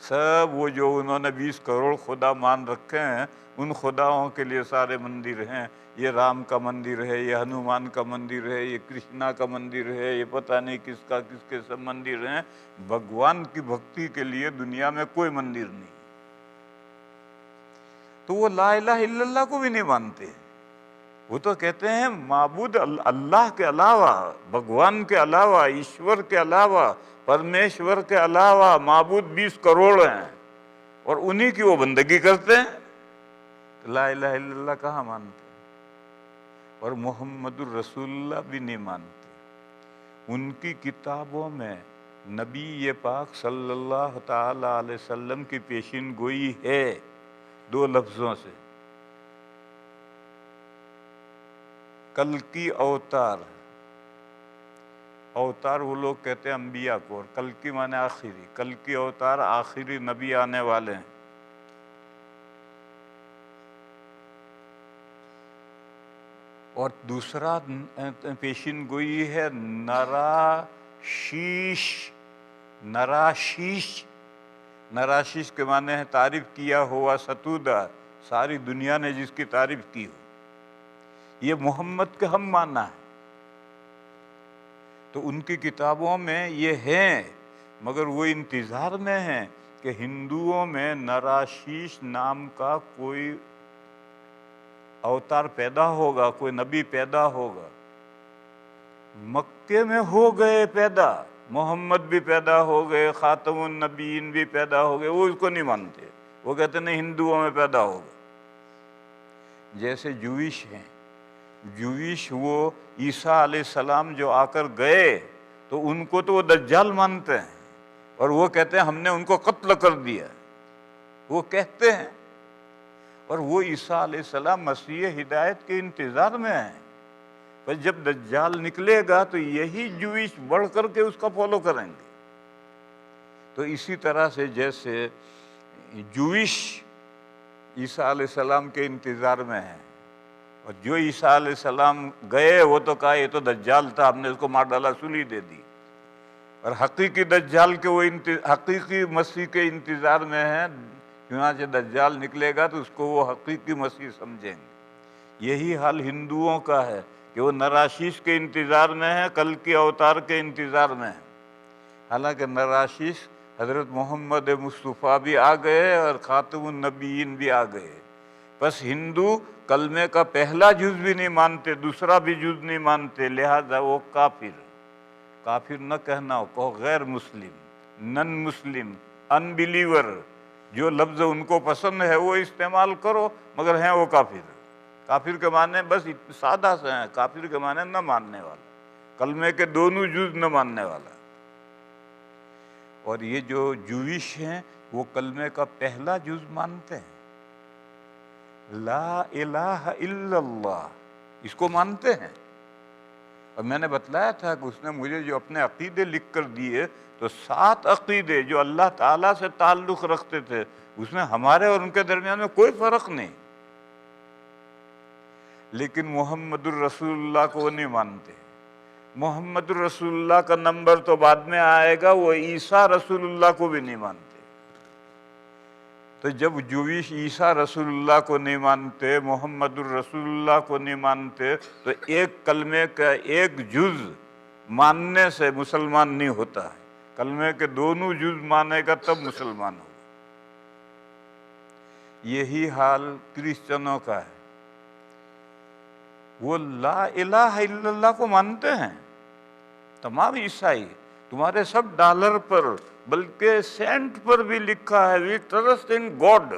S1: سب وہ جو انہوں نے 20 کروڑ خدا مان رکھے ہیں، ان خداؤں کے لیے سارے مندر ہیں۔ یہ رام کا مندر ہے، یہ ہنومان کا مندر ہے، یہ کرشنا کا مندر ہے، یہ پتہ نہیں کس کے سب مندر ہیں۔ بھگوان کی بھکتی کے لیے دنیا میں کوئی مندر نہیں۔ تو وہ لا الہ الا اللہ کو بھی نہیں مانتے، وہ تو کہتے ہیں معبود اللہ کے علاوہ، بھگوان کے علاوہ، ایشور کے علاوہ، پرمیشور کے علاوہ معبود 20 کروڑ ہیں، اور انہی کی وہ بندگی کرتے ہیں۔ لا الہ الا اللہ کہاں مانتے؟ اور محمد الرسول اللہ بھی نہیں مانتے۔ ان کی کتابوں میں نبی پاک صلی اللہ تعالی علیہ وسلم کی پیشین گوئی ہے 2 لفظوں سے، کلکی اوتار۔ اوتار وہ لوگ کہتے ہیں انبیاء کو، اور کلکی معنی آخری، کلکی اوتار آخری نبی آنے والے ہیں۔ اور دوسرا پیشین گوئی ہے نراشیش۔ نراشیش، نراشیش کے معنی ہے تعریف کیا ہوا ستودہ، ساری دنیا نے جس کی تعریف کی ہو۔ یہ محمد کے ہم معنی ہے، تو ان کی کتابوں میں یہ ہیں، مگر وہ انتظار میں ہیں کہ ہندوؤں میں نراشیش نام کا کوئی اوتار پیدا ہوگا، کوئی نبی پیدا ہوگا۔ مکے میں ہو گئے پیدا، محمد بھی پیدا ہو گئے، خاتم النبیین بھی پیدا ہو گئے، وہ اس کو نہیں مانتے، وہ کہتے نہیں ہندوؤں میں پیدا ہوگا۔ جیسے جویش ہیں، جویش وہ عیسیٰ علیہ السلام جو آ کر گئے تو ان کو تو وہ دجال مانتے ہیں، اور وہ کہتے ہیں ہم نے ان کو قتل کر دیا، وہ کہتے ہیں۔ اور وہ عیسیٰ علیہ السلام مسیح ہدایت کے انتظار میں ہیں، پر جب دجال نکلے گا تو یہی جویش بڑھ کر کے اس کا فالو کریں گے۔ تو اسی طرح سے جیسے جویش عیسیٰ علیہ السلام کے انتظار میں ہیں، اور جو عیسیٰ علیہ السلام گئے وہ تو کہا یہ تو دجال تھا، ہم نے اس کو مار ڈالا، سولی دے دی۔ اور حقیقی دجال کے وہ حقیقی مسیح کے انتظار میں ہیں، چنانچہ دجال نکلے گا تو اس کو وہ حقیقی مسیح سمجھیں گے۔ یہی حال ہندوؤں کا ہے کہ وہ نراشیش کے انتظار میں ہیں، کل کے اوتار کے انتظار میں ہیں۔ حالانکہ نراشیش حضرت محمد مصطفیٰ بھی آ گئے اور خاتم النبیین بھی آ گئے، بس ہندو کلمے کا پہلا جز بھی نہیں مانتے، دوسرا بھی جز نہیں مانتے، لہذا وہ کافر۔ کافر نہ کہنا ہو، کہو غیر مسلم، نن مسلم، ان بلیور، جو لفظ ان کو پسند ہے وہ استعمال کرو، مگر ہیں وہ کافر۔ کافر کے معنی بس سادہ سے ہیں، کافر کے معنی نہ ماننے والا، کلمے کے دونوں جز نہ ماننے والا۔ اور یہ جو جویش ہیں وہ کلمے کا پہلا جز مانتے ہیں، لا الہ الا اللہ، اس کو مانتے ہیں، اور میں نے بتلایا تھا کہ اس نے مجھے جو اپنے عقیدے لکھ کر دیے تو 7 عقیدے جو اللہ تعالیٰ سے تعلق رکھتے تھے اس میں ہمارے اور ان کے درمیان میں کوئی فرق نہیں، لیکن محمد الرسول اللہ کو وہ نہیں مانتے۔ محمد الرسول اللہ کا نمبر تو بعد میں آئے گا، وہ عیسیٰ رسول اللہ کو بھی نہیں مانتے۔ تو جب جویش عیسیٰ رسول اللہ کو نہیں مانتے، محمد الرسول اللہ کو نہیں مانتے، تو ایک کلمے کا ایک جز ماننے سے مسلمان نہیں ہوتا ہے، کلمے کے دونوں جز مانے گا تب مسلمان ہوگا۔ یہی حال کرسچنوں کا ہے، وہ لا الہ الا اللہ کو مانتے ہیں، تمام عیسائی، تمہارے سب ڈالر پر بلکہ سینٹ پر بھی لکھا ہے وی ٹرسٹ ان گاڈ،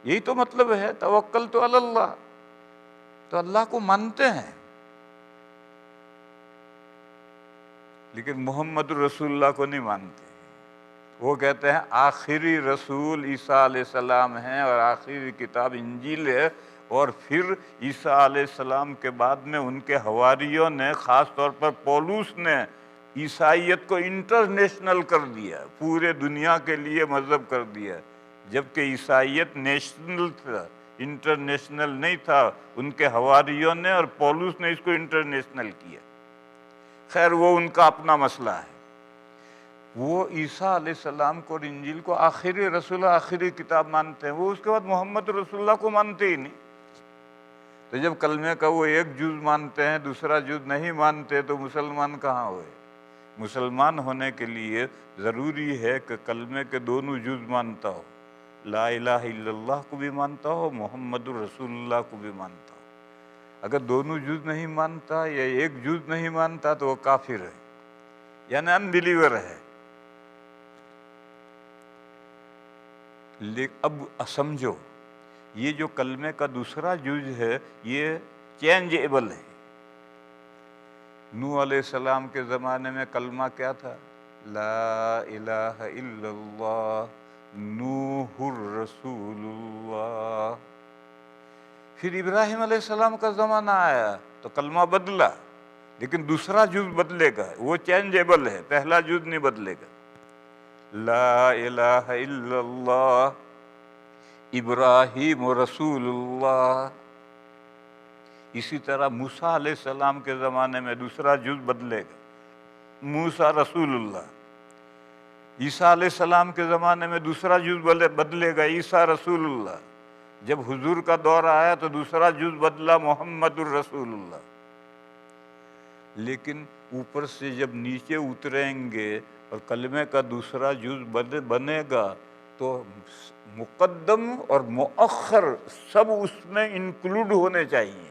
S1: یہی تو مطلب ہے توکلت علی اللہ، تو اللہ کو مانتے ہیں۔ لیکن محمد رسول اللہ کو نہیں مانتے، وہ کہتے ہیں آخری رسول عیسیٰ علیہ السلام ہیں اور آخری کتاب انجیل ہے، اور پھر عیسیٰ علیہ السلام کے بعد میں ان کے حواریوں نے، خاص طور پر پولس نے، عیسائیت کو انٹرنیشنل کر دیا، پورے دنیا کے لیے مذہب کر دیا، جبکہ عیسائیت نیشنل تھا، انٹرنیشنل نہیں تھا۔ ان کے حواریوں نے اور پولس نے اس کو انٹرنیشنل کیا۔ خیر وہ ان کا اپنا مسئلہ ہے۔ وہ عیسیٰ علیہ السلام کو اور انجیل کو آخری رسول، آخری کتاب مانتے ہیں، وہ اس کے بعد محمد رسول اللہ کو مانتے ہی نہیں۔ تو جب کلمے کا وہ ایک جز مانتے ہیں، دوسرا جز نہیں مانتے، تو مسلمان کہاں ہوئے؟ مسلمان ہونے کے لیے ضروری ہے کہ کلمے کے دونوں جز مانتا ہو، لا الہ الا اللہ کو بھی مانتا ہو، محمد الرسول اللہ کو بھی مانتا ہو۔ اگر دونوں جز نہیں مانتا یا ایک جز نہیں مانتا تو وہ کافر ہے، یعنی ان بلیور ہے۔ اب سمجھو، یہ جو کلمے کا دوسرا جز ہے یہ چینجیبل ہے۔ نوح علیہ السلام کے زمانے میں کلمہ کیا تھا؟ لا الہ الا اللہ نوح الرسول اللہ۔ پھر ابراہیم علیہ السلام کا زمانہ آیا تو کلمہ بدلا، لیکن دوسرا جز بدلے گا، وہ چینجیبل ہے، پہلا جز نہیں بدلے گا۔ لا الہ الا اللہ ابراہیم رسول اللہ۔ اسی طرح موسیٰ علیہ السلام کے زمانے میں دوسرا جز بدلے گا، موسیٰ رسول اللہ۔ عیسیٰ علیہ السلام کے زمانے میں دوسرا جز بدلے گا، عیسیٰ رسول اللہ۔ جب حضور کا دور آیا تو دوسرا جز بدلا، محمد الرسول اللہ۔ لیکن اوپر سے جب نیچے اتریں گے اور کلمے کا دوسرا جز بنے گا تو مقدم اور مؤخر سب اس میں انکلوڈ ہونے چاہیے۔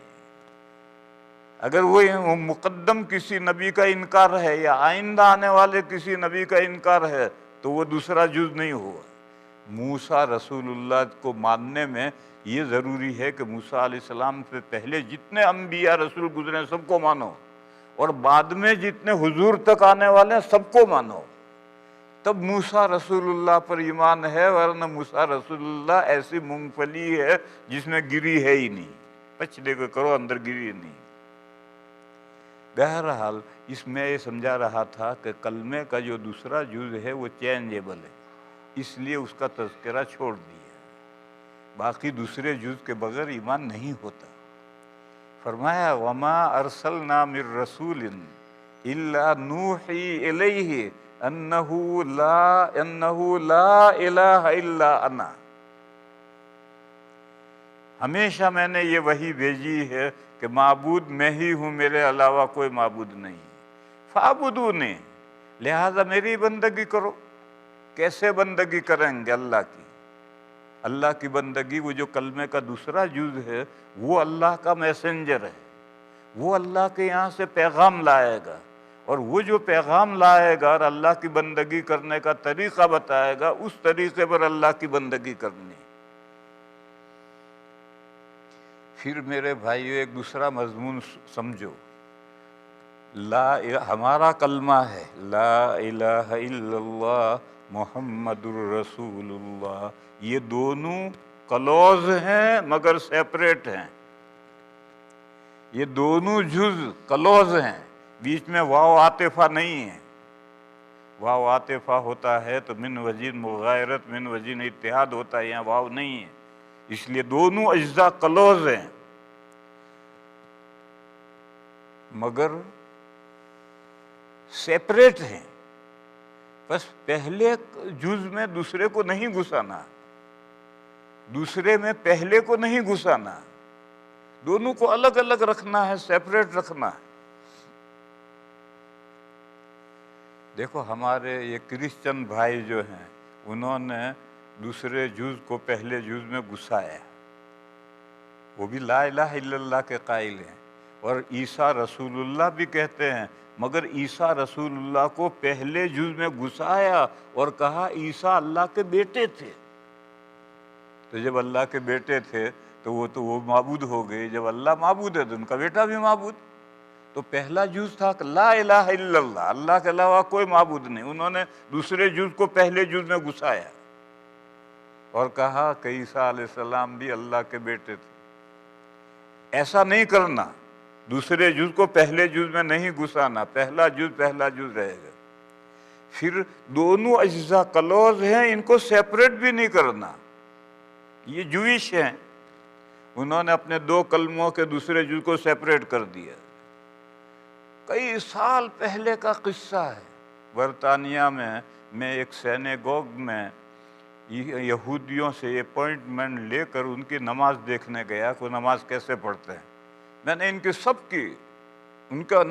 S1: اگر وہ مقدم کسی نبی کا انکار ہے یا آئندہ آنے والے کسی نبی کا انکار ہے تو وہ دوسرا جز نہیں ہوا۔ موسیٰ رسول اللہ کو ماننے میں یہ ضروری ہے کہ موسیٰ علیہ السلام سے پہلے جتنے انبیاء رسول گزرے سب کو مانو، اور بعد میں جتنے حضور تک آنے والے ہیں سب کو مانو، تب موسیٰ رسول اللہ پر ایمان ہے، ورنہ موسیٰ رسول اللہ ایسی مونگ پھلی ہے جس میں گری ہے ہی نہیں، پچھلے کو کرو اندر گری نہیں۔ بہرحال اس میں یہ سمجھا رہا تھا کہ کلمے کا جو دوسرا جز ہے وہ چینجیبل ہے، اس لیے اس کا تذکرہ چھوڑ دیا، باقی دوسرے جز کے بغیر ایمان نہیں ہوتا۔ فرمایا وما ارسلنا من رسول الا نوحی الیہ انہ لا الہ الا انا۔ ہمیشہ میں نے یہ وحی بھیجی ہے کہ معبود میں ہی ہوں، میرے علاوہ کوئی معبود نہیں۔ فاعبدونی، لہذا میری بندگی کرو۔ کیسے بندگی کریں گے؟ اللہ کی، اللہ کی بندگی، وہ جو کلمے کا دوسرا جز ہے وہ اللہ کا میسنجر ہے، وہ اللہ کے یہاں سے پیغام لائے گا، اور وہ جو پیغام لائے گا اور اللہ کی بندگی کرنے کا طریقہ بتائے گا، اس طریقے پر اللہ کی بندگی کرنی۔ پھر میرے بھائیو ایک دوسرا مضمون سمجھو، ہمارا کلمہ ہے لا الہ الا اللہ محمد الرسول اللہ، یہ دونوں کلوز ہیں مگر سیپریٹ ہیں۔ یہ دونوں جز کلوز ہیں، بیچ میں واو عاطفہ نہیں ہے۔ واو عاطفہ ہوتا ہے تو من وجہ مغایرت، من وجہ اتحاد ہوتا ہے، یہاں واو نہیں ہے، اس لیے دونوں اجزاء کلوز ہیں، مگر سیپریٹ ہیں۔ بس پہلے جز میں دوسرے کو نہیں گھسانا، دوسرے میں پہلے کو نہیں گھسانا، دونوں کو الگ الگ رکھنا ہے، سیپریٹ رکھنا ہے۔ دیکھو ہمارے یہ کرسچن بھائی جو ہیں، انہوں نے دوسرے جز کو پہلے جز میں گھسایا، وہ بھی لا الہ الا اللہ کے قائل ہیں، اور عیسیٰ رسول اللہ بھی کہتے ہیں، مگر عیسیٰ رسول اللہ کو پہلے جز میں گھسایا اور کہا عیسیٰ اللہ کے بیٹے تھے۔ تو جب اللہ کے بیٹے تھے تو وہ معبود ہو گئے، جب اللہ معبود ہے تو ان کا بیٹا بھی معبود۔ تو پہلا جز تھا کہ لا الہ الا اللہ، اللہ کے علاوہ کوئی معبود نہیں، انہوں نے دوسرے جز کو پہلے جز میں گھسایا اور کہا کہ عیسیٰ علیہ السلام بھی اللہ کے بیٹے تھے۔ ایسا نہیں کرنا، دوسرے جز کو پہلے جز میں نہیں گھسانا، پہلا جز رہے گا۔ پھر دونوں اجزاء کلوز ہیں، ان کو سیپریٹ بھی نہیں کرنا۔ یہ جوئش ہیں، انہوں نے اپنے دو کلموں کے دوسرے جز کو سیپریٹ کر دیا۔ کئی سال پہلے کا قصہ ہے، برطانیہ میں ایک سینیگوگ میں یہودیوں سے اپوائنٹمنٹ لے کر ان کی نماز دیکھنے گیا کہ وہ نماز کیسے پڑھتے ہیں۔ میں نے ان کی سب کی ان کا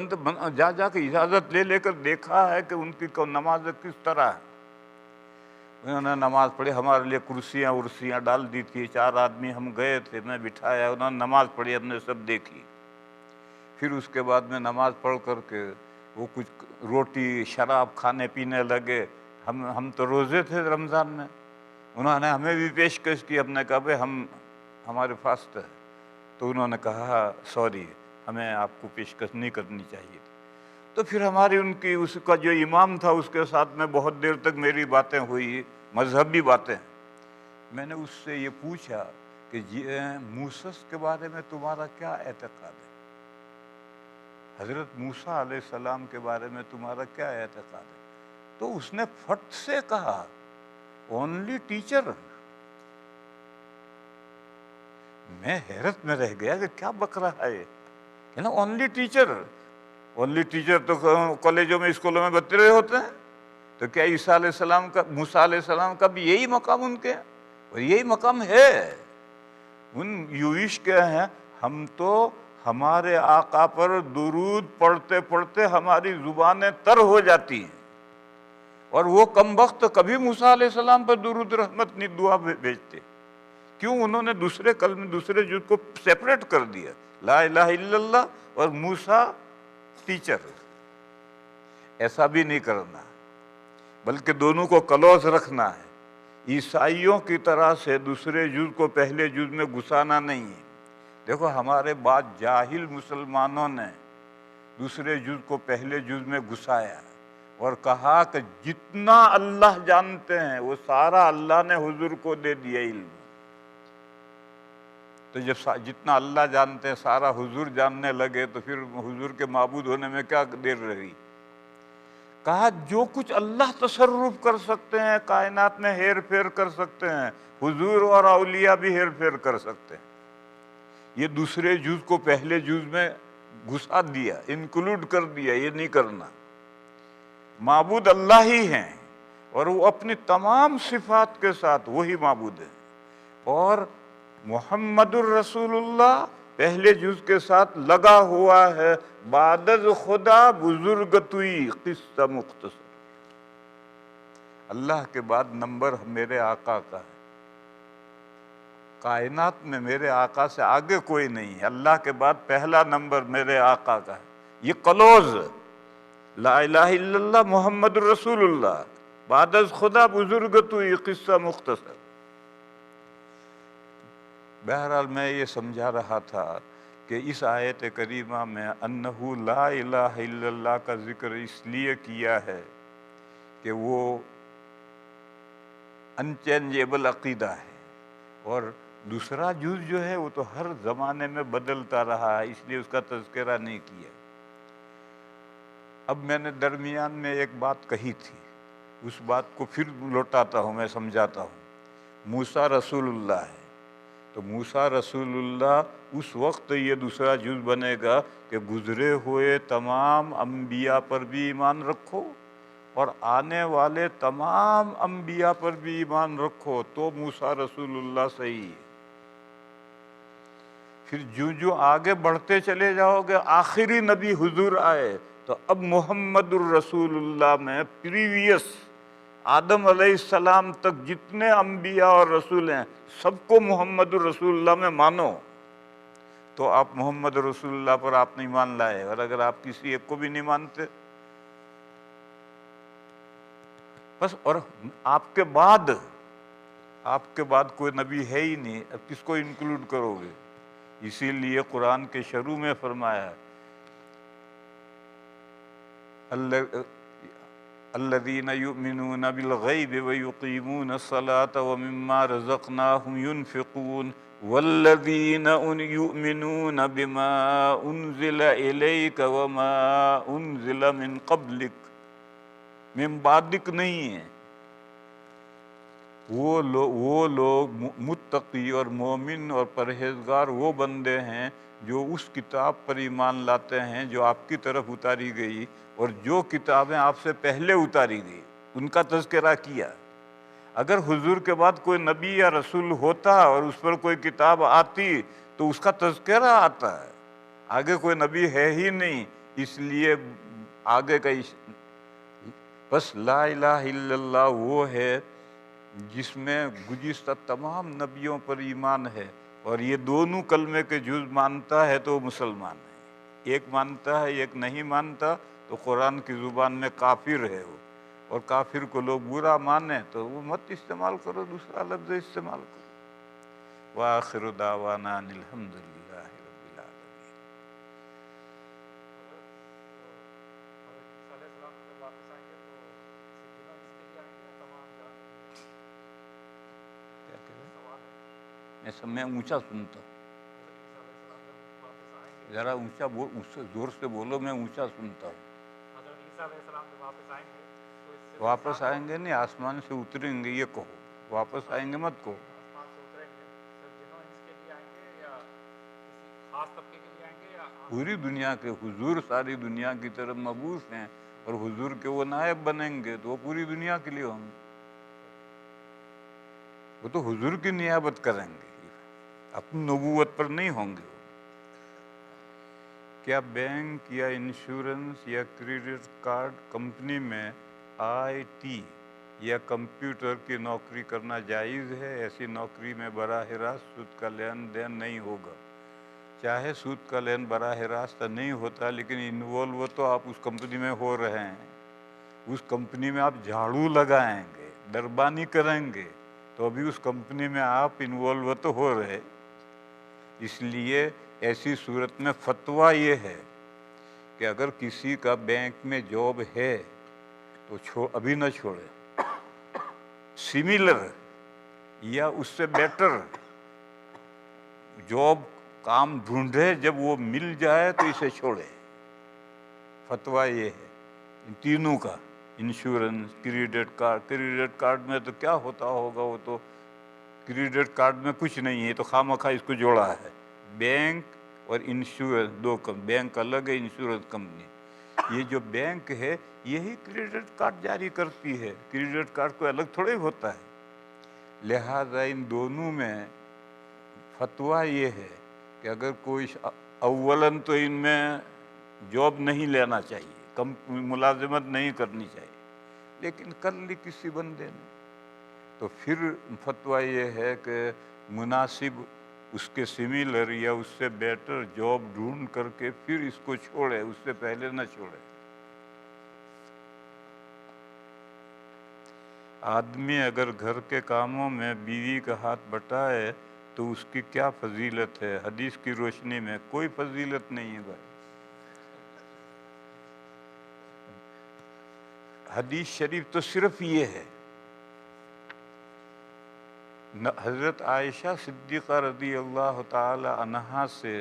S1: جا کے اجازت لے کر دیکھا ہے کہ ان کی نماز کس طرح ہے۔ انہوں نے نماز پڑھی، ہمارے لیے کرسیاں ڈال دی تھی، 4 آدمی ہم گئے تھے، میں بٹھایا، انہوں نے نماز پڑھی، ہم نے سب دیکھی۔ پھر اس کے بعد میں نماز پڑھ کر کے وہ کچھ روٹی شراب کھانے پینے لگے۔ ہم تو روزے تھے رمضان میں، انہوں نے ہمیں بھی پیشکش کی، ہم نے کہا بھائی ہمارے فاسٹ ہے، تو انہوں نے کہا سوری، ہمیں آپ کو پیشکش نہیں کرنی چاہیے تھی۔ تو پھر ہماری اس کا جو امام تھا اس کے ساتھ میں بہت دیر تک میری باتیں ہوئی، مذہبی باتیں۔ میں نے اس سے یہ پوچھا کہ موسیٰ کے بارے میں تمہارا کیا اعتقاد ہے؟ حضرت موسیٰ علیہ السلام کے بارے میں تمہارا کیا اعتقاد ہے؟ تو اس نے فٹ سے کہا اونلی ٹیچر۔ میں حیرت میں رہ گیا کہ کیا بک رہا ہے کہ نا اونلی ٹیچر۔ اونلی ٹیچر تو کالجوں میں اسکولوں میں بتتے رہے ہوتے ہیں، تو کیا عیسیٰ علیہ السلام کا موسیٰ علیہ السلام کا بھی یہی مقام ان کے، اور یہی مقام ہے ان یوئش کے ہیں۔ ہم تو ہمارے آقا پر درود پڑھتے پڑھتے ہماری زبانیں تر ہو جاتی ہیں، اور وہ کم وقت کبھی موسیٰ علیہ السلام پر درود رحمت نہیں دعا بھیجتے۔ کیوں؟ انہوں نے دوسرے کلمے دوسرے جز کو سیپریٹ کر دیا، لا الہ الا اللہ اور موسیٰ ٹیچر۔ ایسا بھی نہیں کرنا، بلکہ دونوں کو کلوز رکھنا ہے۔ عیسائیوں کی طرح سے دوسرے جز کو پہلے جز میں گھسانا نہیں ہے۔ دیکھو ہمارے بعد جاہل مسلمانوں نے دوسرے جز کو پہلے جز میں گھسایا اور کہا کہ جتنا اللہ جانتے ہیں وہ سارا اللہ نے حضور کو دے دیا علم۔ تو جب جتنا اللہ جانتے ہیں سارا حضور جاننے لگے تو پھر حضور کے معبود ہونے میں کیا دیر رہی؟ کہا جو کچھ اللہ تصرف کر سکتے ہیں، کائنات میں ہیر پھیر کر سکتے ہیں، حضور اور اولیاء بھی ہیر پھیر کر سکتے ہیں۔ یہ دوسرے جز کو پہلے جز میں گھسا دیا، انکلوڈ کر دیا، یہ نہیں کرنا۔ معبود اللہ ہی ہیں، اور وہ اپنی تمام صفات کے ساتھ وہی معبود ہیں، اور محمد الرسول اللہ پہلے جز کے ساتھ لگا ہوا ہے، بعد از خدا بزرگ توئی قصہ مختصر۔ اللہ کے بعد نمبر میرے آقا کا ہے، کائنات میں میرے آقا سے آگے کوئی نہیں ہے، اللہ کے بعد پہلا نمبر میرے آقا کا ہے۔ یہ کلوز، لا الہ الا اللہ محمد الرسول اللہ بعد از خدا بزرگ توئی قصہ مختصر۔ بہرحال میں یہ سمجھا رہا تھا کہ اس آیت کریمہ میں انہو لا الہ الا اللہ کا ذکر اس لیے کیا ہے کہ وہ انچینجیبل عقیدہ ہے، اور دوسرا جز جو ہے وہ تو ہر زمانے میں بدلتا رہا ہے، اس لیے اس کا تذکرہ نہیں کیا۔ اب میں نے درمیان میں ایک بات کہی تھی، اس بات کو پھر لوٹاتا ہوں، میں سمجھاتا ہوں۔ موسیٰ رسول اللہ ہے، تو موسیٰ رسول اللہ اس وقت یہ دوسرا جز بنے گا کہ گزرے ہوئے تمام انبیاء پر بھی ایمان رکھو اور آنے والے تمام انبیاء پر بھی ایمان رکھو، تو موسیٰ رسول اللہ صحیح ہے۔ پھر جو آگے بڑھتے چلے جاؤ گے، آخری نبی حضور آئے تو اب محمد الرسول اللہ میں پریویس آدم علیہ السلام تک جتنے انبیاء اور رسول ہیں سب کو محمد الرسول اللہ میں مانو، تو آپ محمد رسول اللہ پر آپ نہیں مان لائے، اور اگر آپ کسی ایک کو بھی نہیں مانتے بس، اور آپ کے بعد کوئی نبی ہے ہی نہیں، اب کس کو انکلوڈ کرو گے؟ اسی لیے قرآن کے شروع میں فرمایا الذین یؤمنون بالغیب ویقیمون الصلاة ومما رزقناہم ینفقون والذین یؤمنون بما انزل الیک وما انزل من قبلک، من بعدک نہیں ہے۔ وہ لوگ متقی اور مومن اور پرہیزگار وہ بندے ہیں جو اس کتاب پر ایمان لاتے ہیں جو آپ کی طرف اتاری گئی اور جو کتابیں آپ سے پہلے اتاری گئی، ان کا تذکرہ کیا۔ اگر حضور کے بعد کوئی نبی یا رسول ہوتا اور اس پر کوئی کتاب آتی تو اس کا تذکرہ آتا ہے، آگے کوئی نبی ہے ہی نہیں، اس لیے آگے کا بس لا الہ الا اللہ وہ ہے جس میں گزشتہ تمام نبیوں پر ایمان ہے، اور یہ دونوں کلمے کے جز مانتا ہے تو وہ مسلمان ہے۔ ایک مانتا ہے ایک نہیں مانتا تو قرآن کی زبان میں کافر ہے وہ، اور کافر کو لوگ برا مانیں تو وہ مت استعمال کرو، دوسرا لفظ استعمال کرو۔ وآخر دعوانا ان الحمد للہ رب العالمین۔ میں اونچا سنتا ہوں، ذرا اونچا اس سے زور سے بولو، میں اونچا سنتا ہوں۔ واپس آئیں گے نہیں، آسمان سے اتریں گے یہ کہو، واپس آئیں گے مت کہو۔ پوری دنیا کے حضور ساری دنیا کی طرف مبعوث ہیں، اور حضور کے وہ نائب بنیں گے تو وہ پوری دنیا کے لیے ہوں گے، وہ تو حضور کی نیابت کریں گے، اپنی نبوت پر نہیں ہوں گے۔ کیا بینک یا انشورنس یا کریڈٹ کارڈ کمپنی میں آئی ٹی یا کمپیوٹر کی نوکری کرنا جائز ہے؟ ایسی نوکری میں براہ راست سود کا لین دین نہیں ہوگا۔ چاہے سود کا لین براہ راست نہیں ہوتا، لیکن انوالو تو آپ اس کمپنی میں ہو رہے ہیں، اس کمپنی میں آپ جھاڑو لگائیں گے، دربانی کریں گے، تو ابھی اس کمپنی میں آپ انوالو تو ہو رہے۔ اس لیے ایسی صورت میں فتویٰ یہ ہے کہ اگر کسی کا بینک میں جاب ہے تو ابھی نہ چھوڑے، سملر یا اس سے بیٹر جاب کام ڈھونڈے، جب وہ مل جائے تو اسے چھوڑے۔ فتویٰ یہ ہے ان تینوں کا، انشورنس، کریڈٹ کارڈ میں تو کیا ہوتا ہوگا، وہ تو کریڈٹ کارڈ میں کچھ نہیں ہے، تو خواہ اس کو جوڑا ہے۔ بینک اور انشورنس دو بینک الگ ہے، انشورنس کمپنی۔ یہ جو بینک ہے یہی کریڈٹ کارڈ جاری کرتی ہے، کریڈٹ کارڈ کوئی الگ تھوڑے ہوتا ہے۔ لہٰذا ان دونوں میں فتویٰ یہ ہے کہ اگر کوئی اولاً تو ان میں جاب نہیں لینا چاہیے، ملازمت نہیں کرنی چاہیے، لیکن کر لی کسی بندے نے تو پھر فتویٰ یہ ہے کہ مناسب اس کے سملر یا اس سے بیٹر جاب ڈھونڈ کر کے پھر اس کو چھوڑے، اس سے پہلے نہ چھوڑے۔ آدمی اگر گھر کے کاموں میں بیوی کا ہاتھ بٹائے تو اس کی کیا فضیلت ہے؟ حدیث کی روشنی میں کوئی فضیلت نہیں ہے بھائی۔ حدیث شریف تو صرف یہ ہے، حضرت عائشہ صدیقہ رضی اللہ تعالی عنہا سے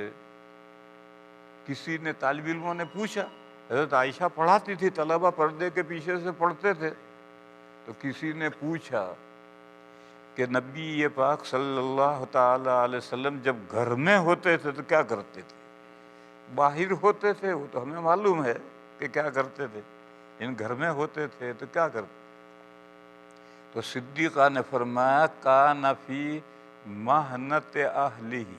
S1: کسی نے طالب علموں نے پوچھا، حضرت عائشہ پڑھاتی تھی، طلبہ پردے کے پیچھے سے پڑھتے تھے، تو کسی نے پوچھا کہ نبی پاک صلی اللہ تعالی علیہ وسلم جب گھر میں ہوتے تھے تو کیا کرتے تھے؟ باہر ہوتے تھے وہ تو ہمیں معلوم ہے کہ کیا کرتے تھے، ان گھر میں ہوتے تھے تو کیا کرتے؟ تو صدیقہ نے فرمایا کان فی محنت اہلہ،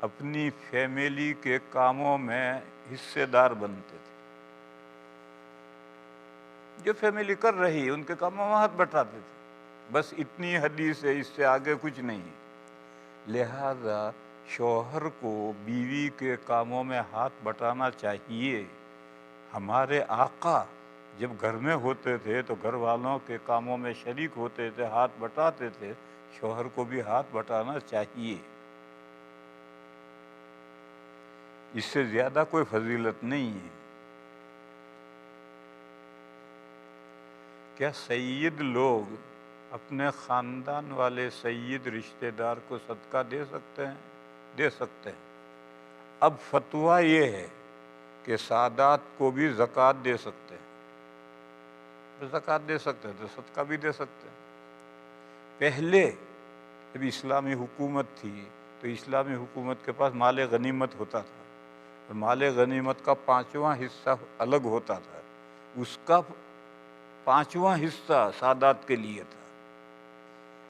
S1: اپنی فیملی کے کاموں میں حصے دار بنتے تھے، جو فیملی کر رہی ان کے کاموں میں ہاتھ بٹاتے تھے، بس اتنی حدیث ہے، اس سے آگے کچھ نہیں۔ لہذا شوہر کو بیوی کے کاموں میں ہاتھ بٹانا چاہیے۔ ہمارے آقا جب گھر میں ہوتے تھے تو گھر والوں کے کاموں میں شریک ہوتے تھے، ہاتھ بٹاتے تھے، شوہر کو بھی ہاتھ بٹانا چاہیے۔ اس سے زیادہ کوئی فضیلت نہیں ہے۔ کیا سید لوگ اپنے خاندان والے سید رشتہ دار کو صدقہ دے سکتے ہیں؟ دے سکتے ہیں۔ اب فتویٰ یہ ہے کہ سادات کو بھی زکوٰۃ دے سکتے ہیں، زکوٰۃ دے سکتے ہیں تو صدقہ بھی دے سکتے ہیں۔ پہلے جب اسلامی حکومت تھی تو اسلامی حکومت کے پاس مال غنیمت ہوتا تھا، اور مال غنیمت کا 5واں حصہ الگ ہوتا تھا، اس کا 5واں حصہ سادات کے لیے تھا۔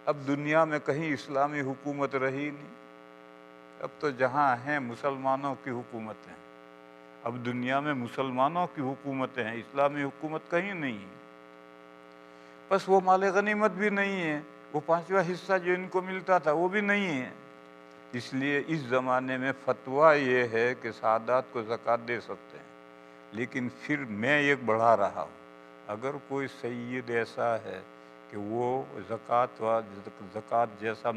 S1: اب دنیا میں کہیں اسلامی حکومت رہی نہیں، اب تو جہاں ہیں مسلمانوں کی حکومتیں، اب دنیا میں مسلمانوں کی حکومتیں ہیں، اسلامی حکومت کہیں نہیں ہے۔ بس وہ مال غنیمت بھی نہیں ہے، وہ 5واں حصہ جو ان کو ملتا تھا وہ بھی نہیں ہے۔ اس لیے اس زمانے میں فتویٰ یہ ہے کہ سادات کو زکوٰۃ دے سکتے ہیں، لیکن پھر میں ایک بڑھا رہا ہوں، اگر کوئی سید ایسا ہے کہ وہ زکوٰۃ جیسا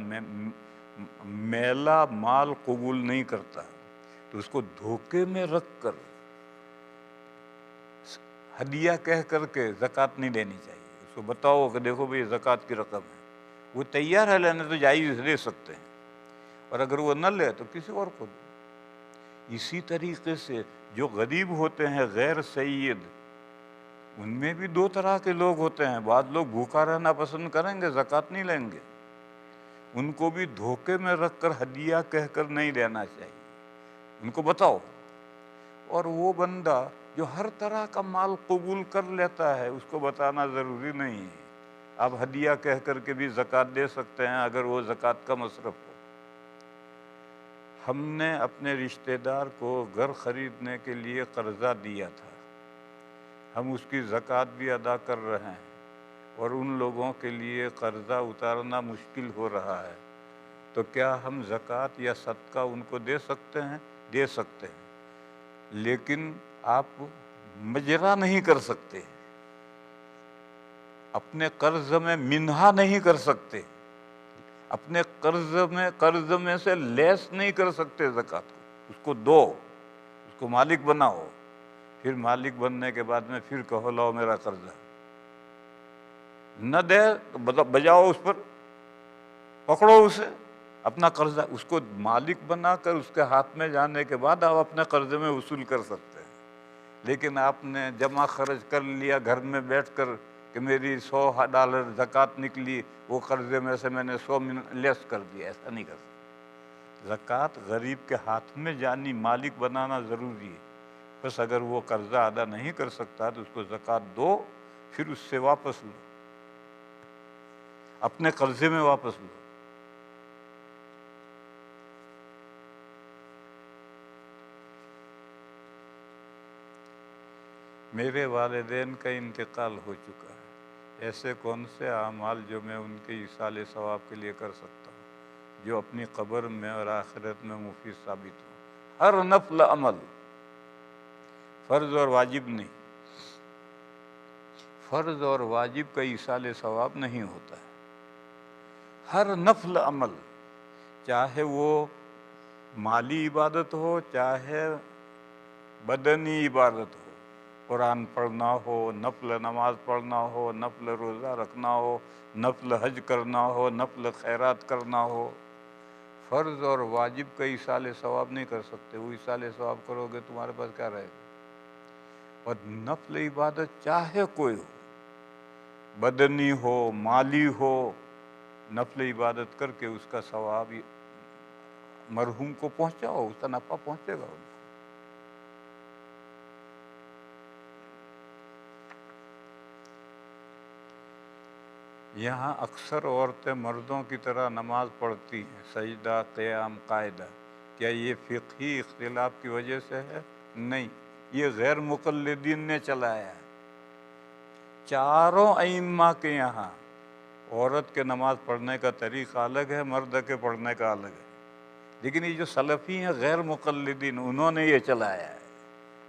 S1: میلا مال قبول نہیں کرتا تو اس کو دھوکے میں رکھ کر ہدیہ کہہ کر کے زکوٰۃ نہیں دینی چاہیے۔ اس کو بتاؤ کہ دیکھو بھئی زکوٰۃ کی رقم ہے، وہ تیار ہے لینے تو جائز دے سکتے ہیں، اور اگر وہ نہ لے تو کسی اور کو دو۔ اسی طریقے سے جو غریب ہوتے ہیں غیر سید، ان میں بھی 2 طرح کے لوگ ہوتے ہیں، بعض لوگ بھوکا رہنا پسند کریں گے، زکوٰۃ نہیں لیں گے، ان کو بھی دھوکے میں رکھ کر ہدیہ کہہ کر نہیں دینا چاہیے، ان کو بتاؤ۔ اور وہ بندہ جو ہر طرح کا مال قبول کر لیتا ہے اس کو بتانا ضروری نہیں ہے، آپ ہدیہ کہہ کر کے بھی زکوٰۃ دے سکتے ہیں اگر وہ زکوٰۃ کا مصرف ہو۔ ہم نے اپنے رشتہ دار کو گھر خریدنے کے لیے قرضہ دیا تھا، ہم اس کی زکوٰۃ بھی ادا کر رہے ہیں، اور ان لوگوں کے لیے قرضہ اتارنا مشکل ہو رہا ہے، تو کیا ہم زکوٰۃ یا صدقہ ان کو دے سکتے ہیں؟ دے سکتے ہیں، لیکن آپ مجرا نہیں کر سکتے، اپنے قرض میں منہا نہیں کر سکتے، اپنے قرض میں سے لیس نہیں کر سکتے زکوٰۃ کو، اس کو دو، اس کو مالک بناؤ، پھر مالک بننے کے بعد میں پھر کہو لاؤ میرا قرضہ، نہ دے تو بجاؤ اس پر، پکڑو اسے اپنا قرضہ، اس کو مالک بنا کر اس کے ہاتھ میں جانے کے بعد آپ اپنے قرضے میں وصول کر سکتے ہیں۔ لیکن آپ نے جمع خرچ کر لیا گھر میں بیٹھ کر کہ میری $100 زکوٰۃ نکلی، وہ قرضے میں سے میں نے 100 لیس کر دیا، ایسا نہیں کر سکتے۔ زکوٰۃ غریب کے ہاتھ میں جانی، مالک بنانا ضروری ہے، بس اگر وہ قرضہ ادا نہیں کر سکتا تو اس کو زکوٰۃ دو، پھر اس سے واپس لو، اپنے قرضے میں واپس لو۔ میرے والدین کا انتقال ہو چکا ہے، ایسے کون سے اعمال جو میں ان کے ایصال ثواب کے لیے کر سکتا ہوں جو اپنی قبر میں اور آخرت میں مفید ثابت ہوں؟ ہر نفل عمل، فرض اور واجب نہیں، فرض اور واجب کا ایصال ثواب نہیں ہوتا ہے، ہر نفل عمل، چاہے وہ مالی عبادت ہو چاہے بدنی عبادت ہو، قرآن پڑھنا ہو، نفل نماز پڑھنا ہو، نفل روزہ رکھنا ہو، نفل حج کرنا ہو، نفل خیرات کرنا ہو، فرض اور واجب کا ایصال ثواب نہیں کر سکتے۔ وہ ایصال ثواب کرو گے تمہارے پاس کیا رہے گا؟ اور نفل عبادت چاہے کوئی ہو، بدنی ہو، مالی ہو، نفل عبادت کر کے اس کا ثواب مرحوم کو پہنچاؤ، اس کا نفع پہنچے گا ان کو۔ یہاں اکثر عورتیں مردوں کی طرح نماز پڑھتی ہیں، سجدہ، قیام، قاعدہ۔ کیا یہ فقہی اختلاف کی وجہ سے ہے؟ نہیں، یہ غیر مقلدین نے چلایا ہے۔ چاروں ائمہ کے یہاں عورت کے نماز پڑھنے کا طریقہ الگ ہے، مرد کے پڑھنے کا الگ ہے، لیکن یہ جو سلفی ہیں غیر مقلدین، انہوں نے یہ چلایا ہے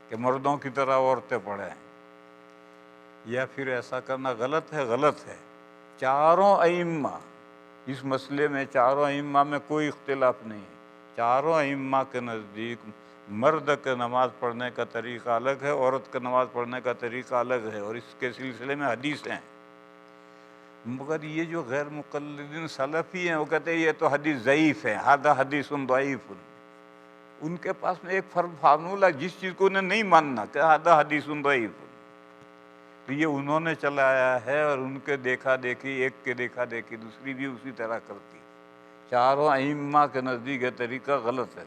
S1: کہ مردوں کی طرح عورتیں پڑھیں۔ یا پھر ایسا کرنا غلط ہے؟ غلط ہے۔ چاروں ائمہ اس مسئلے میں، چاروں ائمہ میں کوئی اختلاف نہیں ہے۔ چاروں ائمہ کے نزدیک مرد کے نماز پڑھنے کا طریقہ الگ ہے، عورت کے نماز پڑھنے کا طریقہ الگ ہے، اور اس کے سلسلے میں حدیث ہیں۔ مگر یہ جو غیر مقلدین سلفی ہیں وہ کہتے ہیں یہ تو حدیث ضعیف ہے، ھذا حدیث ضعیف۔ ان کے پاس میں ایک فارمولہ، جس چیز کو انہیں نہیں ماننا کہ ھذا حدیث ضعیف، تو یہ انہوں نے چلایا ہے، اور ان کے دیکھا دیکھی، ایک کے دیکھا دیکھی دوسری بھی اسی طرح کرتی۔ چاروں ائمہ کے نزدیک یہ طریقہ غلط ہے۔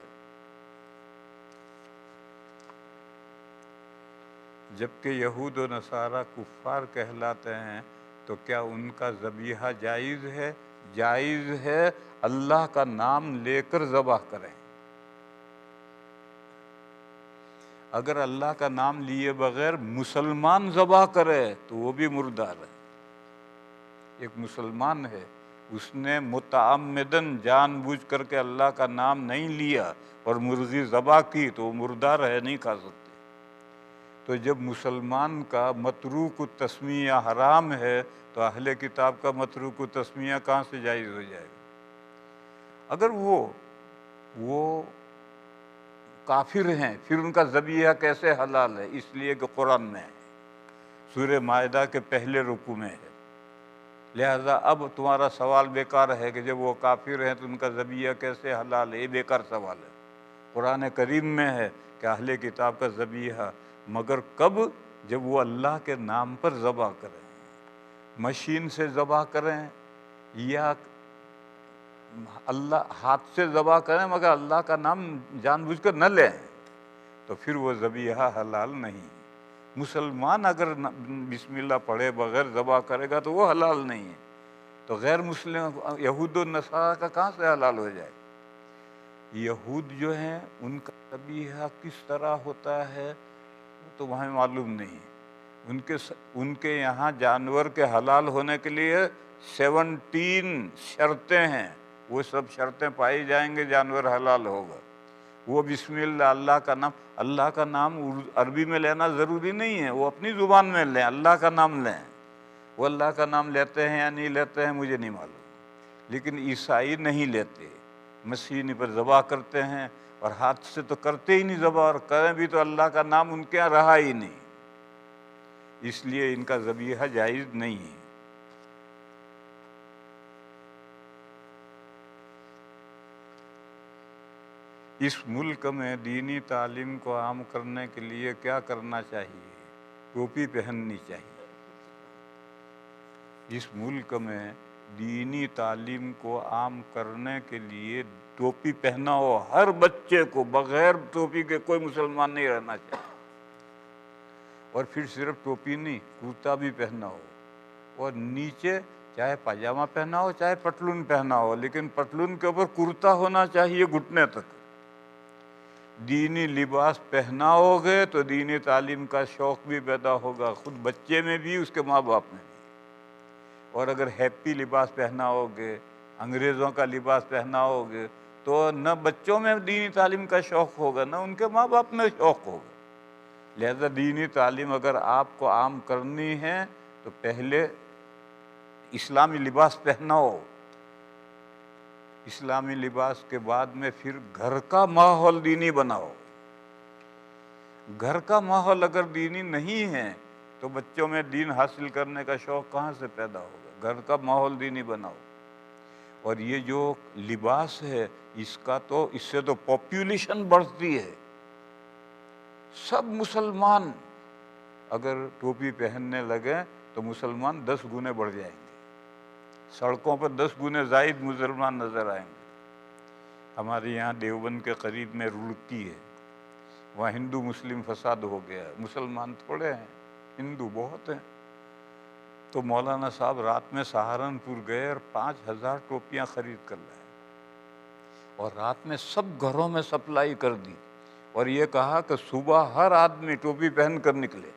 S1: جبکہ یہود و نصارہ کفار کہلاتے ہیں، تو کیا ان کا ذبیحہ جائز ہے؟ جائز ہے، اللہ کا نام لے کر ذبح کریں۔ اگر اللہ کا نام لیے بغیر مسلمان ذبح کرے تو وہ بھی مردار ہے۔ ایک مسلمان ہے، اس نے متعمدن جان بوجھ کر کے اللہ کا نام نہیں لیا اور مرغی ذبح کی تو وہ مردار ہے، نہیں کھا سکتے۔ تو جب مسلمان کا متروک التسمیہ حرام ہے تو اہل کتاب کا متروک التسمیہ کہاں سے جائز ہو جائے گا؟ اگر وہ کافر ہیں، پھر ان کا ذبیحہ کیسے حلال ہے؟ اس لیے کہ قرآن میں ہے، سورہ مائدہ کے پہلے رکوع میں ہے۔ لہذا اب تمہارا سوال بیکار ہے کہ جب وہ کافر ہیں تو ان کا ذبیحہ کیسے حلال ہے، یہ بیکار سوال ہے۔ قرآن کریم میں ہے کہ اہل کتاب کا ذبیحہ، مگر کب؟ جب وہ اللہ کے نام پر ذبح کریں، مشین سے ذبح کریں یا اللہ ہاتھ سے ذبح کریں مگر اللہ کا نام جان بوجھ کر نہ لیں، تو پھر وہ ذبیحہ حلال نہیں۔ مسلمان اگر بسم اللہ پڑھے بغیر ذبح کرے گا تو وہ حلال نہیں ہے، تو غیر مسلم یہود و نصارہ کا کہاں سے حلال ہو جائے؟ یہود جو ہیں ان کا ذبیحہ کس طرح ہوتا ہے تو ہمیں معلوم نہیں۔ ان کے یہاں جانور کے حلال ہونے کے لیے 17 شرطیں ہیں، وہ سب شرطیں پائی جائیں گے جانور حلال ہوگا۔ وہ بسم اللہ، اللہ کا نام عربی میں لینا ضروری نہیں ہے، وہ اپنی زبان میں لیں، اللہ کا نام لیں۔ وہ اللہ کا نام لیتے ہیں یا نہیں لیتے ہیں مجھے نہیں معلوم، لیکن عیسائی نہیں لیتے، مسیحی پر ذبح کرتے ہیں، اور ہاتھ سے تو کرتے ہی نہیں ذبح، اور کریں بھی تو اللہ کا نام ان کے یہاں رہا ہی نہیں، اس لیے ان کا ذبیحہ جائز نہیں ہے۔ اس ملک میں دینی تعلیم کو عام کرنے کے لیے کیا کرنا چاہیے؟ ٹوپی پہننی چاہیے۔ اس ملک میں دینی تعلیم کو عام کرنے کے لیے ٹوپی پہنا ہو، ہر بچے کو بغیر ٹوپی کے کوئی مسلمان نہیں رہنا چاہیے، اور پھر صرف ٹوپی نہیں، کرتا بھی پہنا ہو، اور نیچے چاہے پاجامہ پہنا ہو چاہے پتلون پہنا ہو، لیکن پتلون کے اوپر کرتا ہونا چاہیے گھٹنے تک۔ دینی لباس پہنا ہوگے تو دینی تعلیم کا شوق بھی پیدا ہوگا، خود بچے میں بھی، اس کے ماں باپ میں بھی۔ اور اگر ہیپی لباس پہنا ہوگے، انگریزوں کا لباس پہنا ہوگے، تو نہ بچوں میں دینی تعلیم کا شوق ہوگا نہ ان کے ماں باپ میں شوق ہوگا۔ لہذا دینی تعلیم اگر آپ کو عام کرنی ہے تو پہلے اسلامی لباس پہناؤ، اسلامی لباس کے بعد میں پھر گھر کا ماحول دینی بناؤ۔ گھر کا ماحول اگر دینی نہیں ہے تو بچوں میں دین حاصل کرنے کا شوق کہاں سے پیدا ہوگا؟ گھر کا ماحول دینی بناؤ۔ اور یہ جو لباس ہے اس سے تو پاپولیشن بڑھتی ہے۔ سب مسلمان اگر ٹوپی پہننے لگے تو مسلمان 10 گنے بڑھ جائیں گے، سڑکوں پر 10 گنے زائد مسلمان نظر آئیں گے۔ ہمارے یہاں دیوبند کے قریب میں رڑکی ہے، وہاں ہندو مسلم فساد ہو گیا ہے، مسلمان تھوڑے ہیں، ہندو بہت ہیں۔ تو مولانا صاحب رات میں سہارنپور گئے اور 5,000 ٹوپیاں خرید کر لائے اور رات میں سب گھروں میں سپلائی کر دی، اور یہ کہا کہ صبح ہر آدمی ٹوپی پہن کر نکلے۔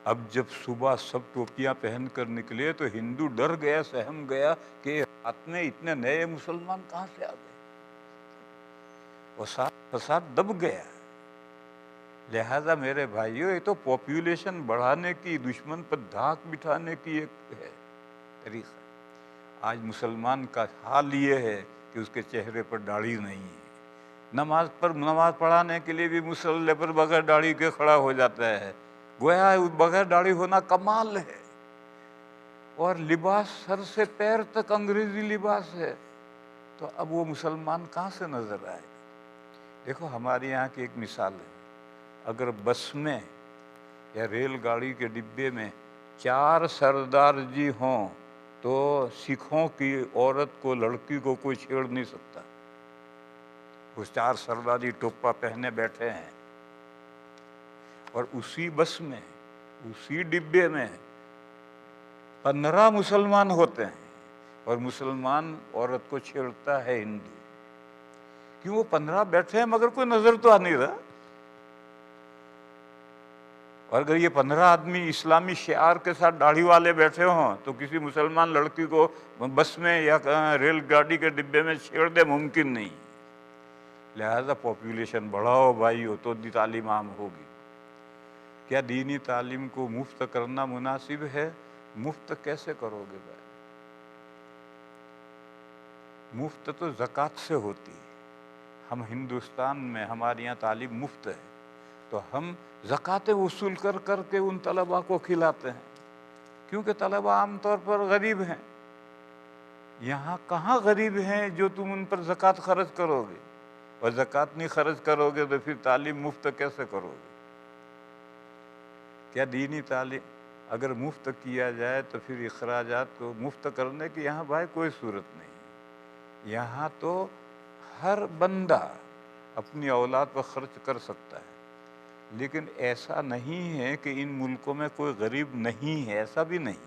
S1: اب جب صبح سب ٹوپیاں پہن کر نکلے تو ہندو ڈر گیا، سہم گیا کہ رات میں اتنے نئے مسلمان کہاں سے آ گئے، اور فساد دب گیا۔ لہذا میرے بھائیوں، یہ تو پاپولیشن بڑھانے کی، دشمن پر دھاک بٹھانے کی ایک ہے طریقہ۔ آج مسلمان کا حال یہ ہے کہ اس کے چہرے پر داڑھی نہیں ہے، نماز پڑھانے کے لیے بھی مصلی پر بغیر داڑھی کے کھڑا ہو جاتا ہے، گویا بغیر داڑھی ہونا کمال ہے۔ اور لباس سر سے پیر تک انگریزی لباس ہے، تو اب وہ مسلمان کہاں سے نظر آئے؟ دیکھو ہمارے یہاں کی ایک مثال ہے، اگر بس میں یا ریل گاڑی کے ڈبے میں 4 سردار جی ہوں تو سکھوں کی عورت کو، لڑکی کو کوئی چھیڑ نہیں سکتا۔ وہ 4 سرداری ٹوپا پہنے بیٹھے ہیں، اور اسی بس میں، اسی ڈبے میں 15 مسلمان ہوتے ہیں، اور مسلمان عورت کو چھیڑتا ہے ہندو۔ کیوں؟ وہ 15 بیٹھے ہیں مگر کوئی نظر تو آ نہیں رہا۔ اور اگر یہ 15 آدمی اسلامی شعار کے ساتھ داڑھی والے بیٹھے ہوں تو کسی مسلمان لڑکی کو بس میں یا ریل گاڑی کے ڈبے میں چھیڑ دے ممکن نہیں۔ لہذا پاپولیشن بڑھاؤ بھائیو تو تعلیم عام ہوگی۔ کیا دینی تعلیم کو مفت کرنا مناسب ہے؟ مفت کیسے کرو گے بھائی؟ مفت تو زکوٰۃ سے ہوتی ہے۔ ہم ہندوستان میں، ہمارے یہاں تعلیم مفت ہے، تو ہم زکوٰۃ وصول کر کر کے ان طلباء کو کھلاتے ہیں، کیونکہ طلباء عام طور پر غریب ہیں۔ یہاں کہاں غریب ہیں جو تم ان پر زکوٰۃ خرچ کرو گے؟ اور زکوٰۃ نہیں خرچ کرو گے تو پھر تعلیم مفت کیسے کرو گے؟ کیا دینی تعلیم اگر مفت کیا جائے تو پھر اخراجات کو مفت کرنے کی یہاں بھائی کوئی صورت نہیں۔ یہاں تو ہر بندہ اپنی اولاد پر خرچ کر سکتا ہے، لیکن ایسا نہیں ہے کہ ان ملکوں میں کوئی غریب نہیں ہے، ایسا بھی نہیں۔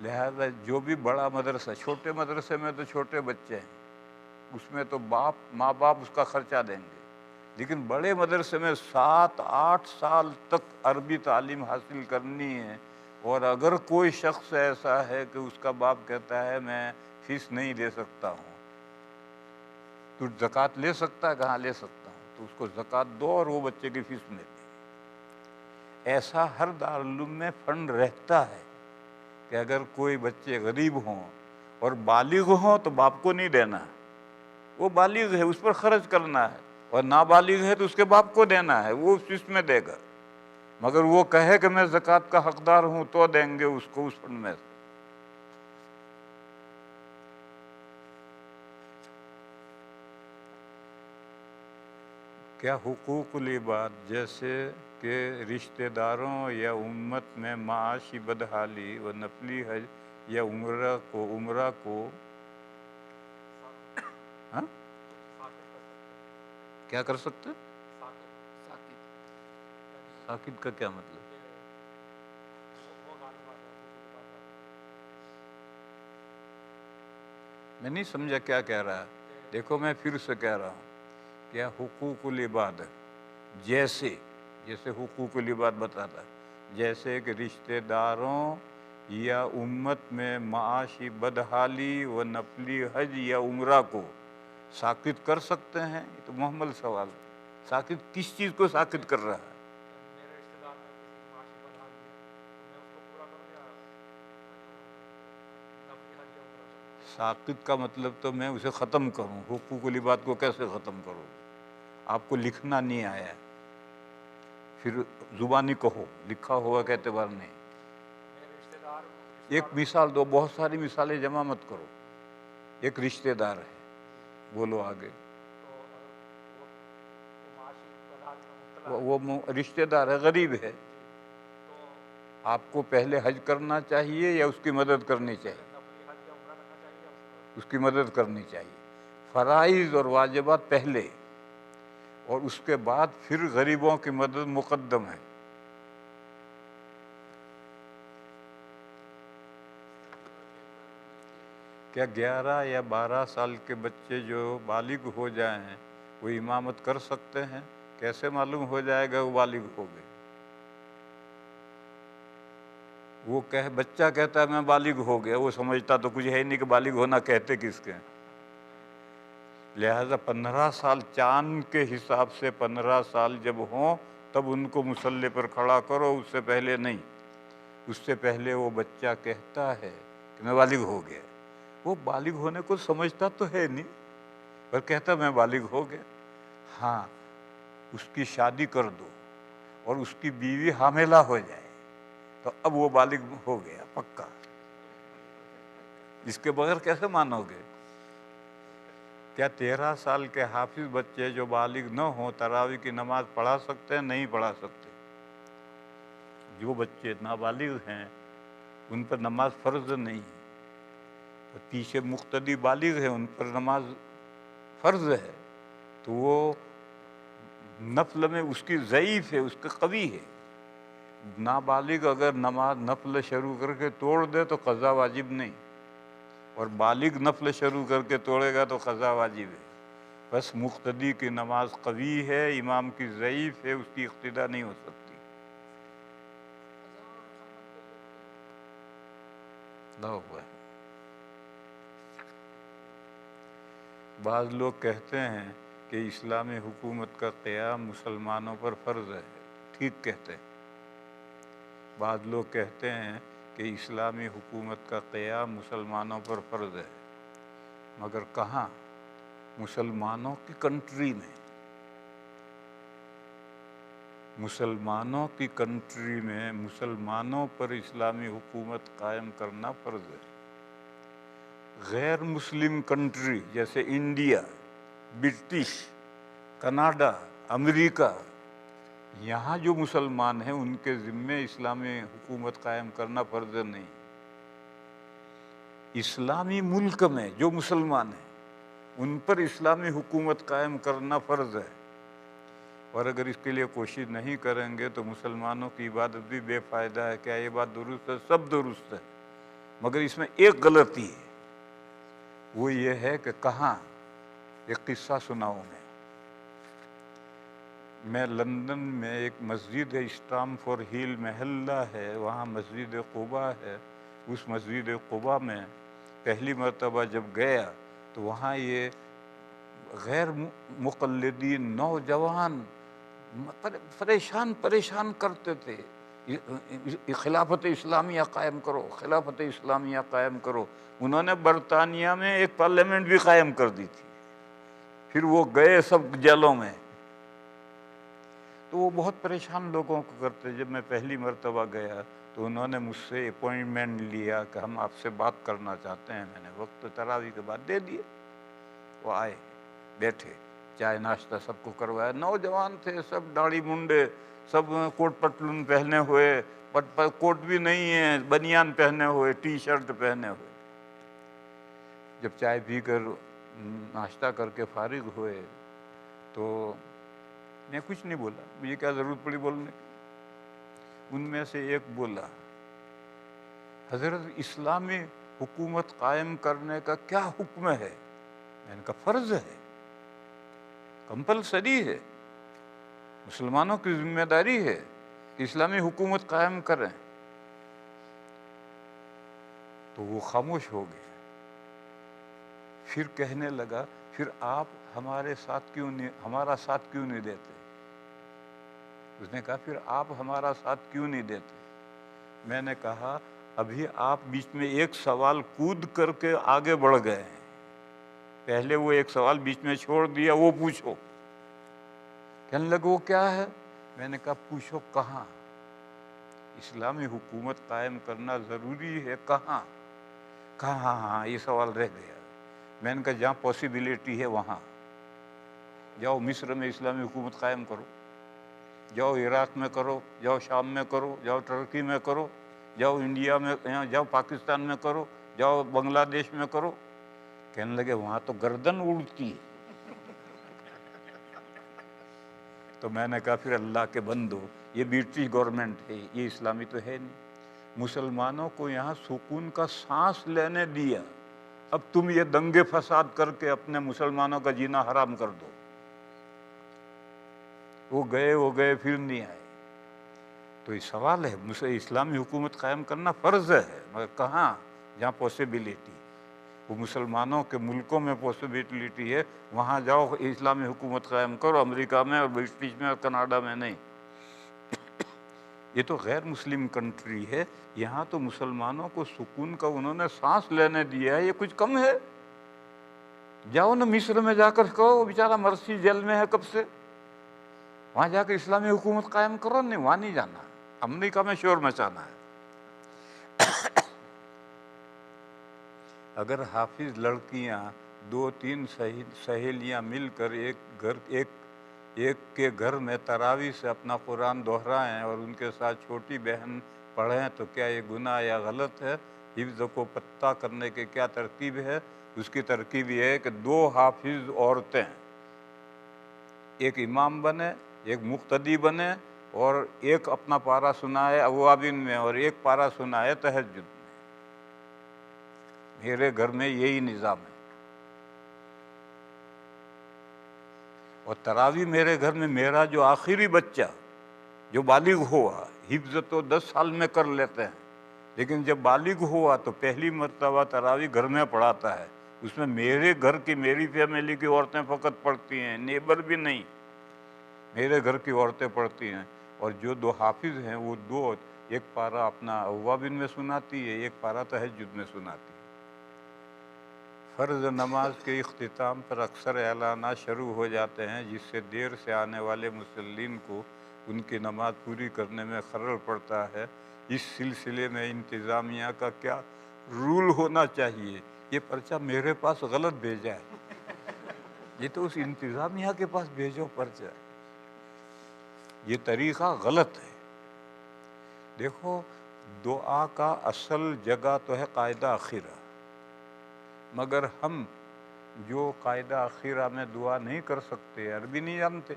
S1: لہذا جو بھی بڑا مدرسہ، چھوٹے مدرسے میں تو چھوٹے بچے ہیں، اس میں تو ماں باپ اس کا خرچہ دیں گے، لیکن بڑے مدرسے میں 7-8 سال تک عربی تعلیم حاصل کرنی ہے، اور اگر کوئی شخص ایسا ہے کہ اس کا باپ کہتا ہے میں فیس نہیں دے سکتا ہوں، تو زکوٰۃ لے سکتا ہے؟ کہاں لے سکتا ہوں، تو اس کو زکوٰۃ دو اور وہ بچے کی فیس میں دے۔ ایسا ہر دارالعلوم میں فنڈ رہتا ہے کہ اگر کوئی بچے غریب ہوں اور بالغ ہوں تو باپ کو نہیں دینا، وہ بالغ ہے اس پر خرچ کرنا ہے، اور نابالغ ہے تو اس کے باپ کو دینا ہے، وہ اس میں دے گا، مگر وہ کہے کہ میں زکوٰۃ کا حقدار ہوں تو دیں گے اس کو اس فنڈ میں سے۔ کیا حقوق العباد جیسے کہ رشتہ داروں یا امت میں معاشی بدحالی و نفلی حج یا عمرہ کو کیا کر سکتے؟ ساکت کا کیا مطلب؟ میں نہیں سمجھا کیا کہہ رہا ہے۔ دیکھو میں پھر سے کہہ رہا ہوں، کیا حقوق العباد جیسے حقوق العباد بتاتا ہے، جیسے کہ رشتہ داروں یا امت میں معاشی بدحالی و نفلی حج یا عمرہ کو ساکت کر سکتے ہیں؟ یہ تو محمل سوال ہے۔ ساکت کس چیز کو ساکت کر رہا ہے؟ ساکت کا مطلب تو میں اسے ختم کروں، حقوق العباد کو کیسے ختم کروں؟ آپ کو لکھنا نہیں آیا ہے، پھر زبانی کہو، لکھا ہوا کا اعتبار نہیں۔ ایک مثال دو، بہت ساری مثالیں جمع مت کرو۔ ایک رشتہ دار ہے، بولو آگے۔ وہ رشتہ دار ہے، غریب ہے، آپ کو پہلے حج کرنا چاہیے یا اس کی مدد کرنی چاہیے؟ اس کی مدد کرنی چاہیے۔ فرائض اور واجبات پہلے، اور اس کے بعد پھر غریبوں کی مدد مقدم ہے۔ کیا 11 یا 12 سال کے بچے جو بالغ ہو جائیں وہ امامت کر سکتے ہیں؟ کیسے معلوم ہو جائے گا وہ بالغ ہو گئے؟ وہ بچہ کہتا ہے میں بالغ ہو گیا، وہ سمجھتا تو کچھ ہے نہیں کہ بالغ ہونا کہتے کس کے۔ لہذا 15 سال چاند کے حساب سے 15 سال جب ہوں تب ان کو مصلی پر کھڑا کرو، اس سے پہلے نہیں۔ اس سے پہلے وہ بچہ کہتا ہے کہ میں بالغ ہو گیا، وہ بالغ ہونے کو سمجھتا تو ہے نہیں، پر کہتا میں بالغ ہو گیا۔ ہاں، اس کی شادی کر دو اور اس کی بیوی حاملہ ہو جائے تو اب وہ بالغ ہو گیا پکا۔ اس کے بغیر کیسے مانو گے؟ کیا 13 سال کے حافظ بچے جو بالغ نہ ہوں تراویح کی نماز پڑھا سکتے ہیں؟ نہیں پڑھا سکتے۔ جو بچے نابالغ ہیں ان پر نماز فرض نہیں، پیچھے مقتدی بالغ ہے ان پر نماز فرض ہے، تو وہ نفل میں اس کی ضعیف ہے، اس کا قوی ہے۔ نابالغ اگر نماز نفل شروع کر کے توڑ دے تو قضا واجب نہیں، اور بالغ نفل شروع کر کے توڑے گا تو قضا واجب ہے۔ بس مقتدی کی نماز قوی ہے، امام کی ضعیف ہے، اس کی اقتدا نہیں ہو سکتی۔ بعض لوگ کہتے ہیں کہ اسلامی حکومت کا قیام مسلمانوں پر فرض ہے، ٹھیک کہتے ہیں۔ بعض لوگ کہتے ہیں کہ اسلامی حکومت کا قیام مسلمانوں پر فرض ہے، مگر کہاں؟ مسلمانوں کی کنٹری میں، مسلمانوں کی کنٹری میں مسلمانوں پر اسلامی حکومت قائم کرنا فرض ہے۔ غیر مسلم کنٹری جیسے انڈیا، برٹش، کینیڈا، امریکہ، یہاں جو مسلمان ہیں ان کے ذمے اسلامی حکومت قائم کرنا فرض نہیں۔ اسلامی ملک میں جو مسلمان ہیں ان پر اسلامی حکومت قائم کرنا فرض ہے، اور اگر اس کے لیے کوشش نہیں کریں گے تو مسلمانوں کی عبادت بھی بے فائدہ ہے۔ کیا یہ بات درست ہے؟ سب درست ہے، مگر اس میں ایک غلطی ہے، وہ یہ ہے کہ کہاں؟ ایک قصہ سناؤں میں لندن میں ایک مسجد ہے، اسٹامفورڈ ہل محلہ ہے، وہاں مسجد قباء ہے۔ اس مسجد قباء میں پہلی مرتبہ جب گیا تو وہاں یہ غیر مقلدین نوجوان پریشان کرتے تھے، خلافت اسلامیہ قائم کرو، خلافت اسلامیہ قائم کرو۔ انہوں نے برطانیہ میں ایک پارلیمنٹ بھی قائم کر دی تھی، پھر وہ گئے سب جیلوں میں، تو وہ بہت پریشان لوگوں کو کرتے۔ جب میں پہلی مرتبہ گیا تو انہوں نے مجھ سے اپوائنٹمنٹ لیا کہ ہم آپ سے بات کرنا چاہتے ہیں۔ میں نے وقت تراویح کے بعد دے دیے، وہ آئے، بیٹھے، چائے ناشتہ سب کو کروایا۔ نوجوان تھے سب، داڑھی منڈے، سب کوٹ پتلون پہنے ہوئے، کوٹ بھی نہیں ہے، بنیان پہنے ہوئے، ٹی شرٹ پہنے ہوئے۔ جب چائے پی کر ناشتہ کر کے فارغ ہوئے تو میں کچھ نہیں بولا، مجھے کیا ضرورت پڑی بولنے کی۔ ان میں سے ایک بولا، حضرت اسلامی حکومت قائم کرنے کا کیا حکم ہے؟ میں نے کہا فرض ہے، کمپلسری ہے، مسلمانوں کی ذمہ داری ہے کہ اسلامی حکومت قائم کریں۔ تو وہ خاموش ہو گئے، پھر کہنے لگا پھر آپ ہمارا ساتھ کیوں نہیں دیتے؟ اس نے کہا پھر آپ ہمارا ساتھ کیوں نہیں دیتے؟ میں نے کہا ابھی آپ بیچ میں ایک سوال کود کر کے آگے بڑھ گئے ہیں، پہلے وہ ایک سوال بیچ میں چھوڑ دیا، وہ پوچھو۔ کہنے لگے وہ کیا ہے؟ میں نے کہا پوچھو کہاں اسلامی حکومت قائم کرنا ضروری ہے، کہاں؟ کہاں ہاں ہاں یہ سوال رہ گیا۔ میں نے کہا جہاں پاسبلٹی ہے وہاں جاؤ، مصر میں اسلامی حکومت قائم کرو، جاؤ عراق میں کرو، جاؤ شام میں کرو، جاؤ ترکی میں کرو، جاؤ انڈیا میں، جاؤ پاکستان میں کرو، جاؤ بنگلہ دیش میں کرو۔ کہنے لگے وہاں تو گردن اڑتی ہے۔ تو میں نے کہا پھر اللہ کے بندو، یہ برٹش گورنمنٹ ہے، یہ اسلامی تو ہے نہیں۔ مسلمانوں کو یہاں سکون کا سانس لینے دیا، اب تم یہ دنگے فساد کر کے اپنے مسلمانوں کا جینا حرام کر دو۔ وہ گئے پھر نہیں آئے۔ تو یہ سوال ہے، اسلامی حکومت قائم کرنا فرض ہے، مگر کہاں؟ جہاں پاسبلٹی، وہ مسلمانوں کے ملکوں میں پاسبلٹی ہے وہاں جاؤ اسلامی حکومت قائم کرو، امریکہ میں اور برٹش میں اور کینیڈا میں نہیں۔ یہ تو غیر مسلم کنٹری ہے، یہاں تو مسلمانوں کو سکون کا انہوں نے سانس لینے دیا ہے، یہ کچھ کم ہے؟ جاؤ نا مصر میں جا کر کہو، وہ بیچارہ مرسی جیل میں ہے کب سے، وہاں جا کے اسلامی حکومت قائم کرو۔ نہیں، وہاں نہیں جانا، امریکہ میں شور مچانا ہے۔ اگر حافظ لڑکیاں 2-3 سہیلیاں مل کر ایک کے گھر میں تراویح سے اپنا قرآن دہرائیں اور ان کے ساتھ چھوٹی بہن پڑھیں تو کیا یہ گناہ یا غلط ہے؟ حفظ کو پتہ کرنے کی کیا ترکیب ہے؟ اس کی ترکیب یہ ہے کہ 2 حافظ عورتیں، ایک امام بنے، ایک مقتدی بنے، اور ایک اپنا پارہ سنائے اوابین میں اور ایک پارہ سنائے تہجد میں۔ میرے گھر میں یہی نظام ہے، اور تراویح میرے گھر میں میرا جو آخری بچہ جو بالغ ہوا، حفظ تو 10 سال میں کر لیتے ہیں، لیکن جب بالغ ہوا تو پہلی مرتبہ تراویح گھر میں پڑھاتا ہے۔ اس میں میرے گھر کی، میری فیملی کی عورتیں فقط پڑھتی ہیں، نیبر بھی نہیں، میرے گھر کی عورتیں پڑھتی ہیں۔ اور جو 2 حافظ ہیں وہ 2، ایک پارہ اپنا اوابین میں سناتی ہے، ایک پارہ تہجد میں سناتی ہے۔ فرض نماز کے اختتام پر اکثر اعلانات شروع ہو جاتے ہیں جس سے دیر سے آنے والے مصلین کو ان کی نماز پوری کرنے میں خلل پڑتا ہے۔ اس سلسلے میں انتظامیہ کا کیا رول ہونا چاہیے؟ یہ پرچہ میرے پاس غلط بھیجا ہے، یہ تو اس انتظامیہ کے پاس بھیجو پرچہ، یہ طریقہ غلط ہے۔ دیکھو، دعا کا اصل جگہ تو ہے قاعدہ اخیرہ، مگر ہم جو قاعدہ اخیرہ میں دعا نہیں کر سکتے، عربی نہیں جانتے،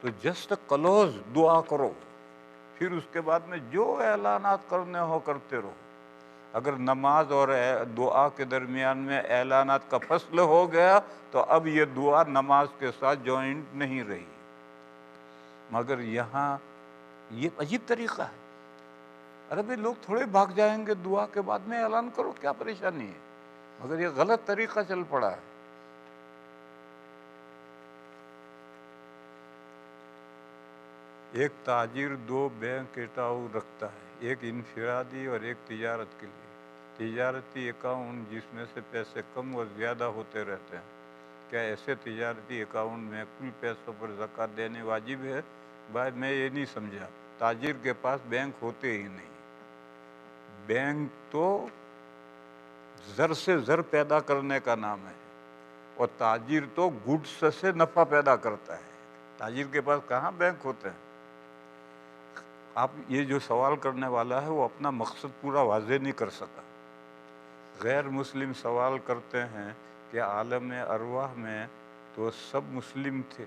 S1: تو جسٹ کلوز دعا کرو، پھر اس کے بعد میں جو اعلانات کرنے ہو کرتے رہو۔ اگر نماز اور دعا کے درمیان میں اعلانات کا فصل ہو گیا تو اب یہ دعا نماز کے ساتھ جوائنٹ نہیں رہی۔ مگر یہاں یہ عجیب طریقہ ہے، عربی لوگ تھوڑے بھاگ جائیں گے دعا کے بعد میں اعلان کرو، کیا پریشانی ہے؟ مگر یہ غلط طریقہ چل پڑا ہے۔ ایک تاجر 2 بینک اکاؤنٹ رکھتا ہے، ایک انفرادی اور ایک تجارت کے لیے۔ تجارتی اکاؤنٹ جس میں سے پیسے کم اور زیادہ ہوتے رہتے ہیں، کیا ایسے تجارتی اکاؤنٹ میں کل پیسوں پر زکوٰۃ دینے واجب ہے؟ بھائی میں یہ نہیں سمجھا، تاجر کے پاس بینک ہوتے ہی نہیں، بینک تو زر سے زر پیدا کرنے کا نام ہے، اور تاجر تو گڈس سے نفع پیدا کرتا ہے، تاجر کے پاس کہاں بینک ہوتے ہیں؟ آپ یہ جو سوال کرنے والا ہے وہ اپنا مقصد پورا واضح نہیں کر سکا۔ غیر مسلم سوال کرتے ہیں کہ عالم ارواح میں تو سب مسلم تھے،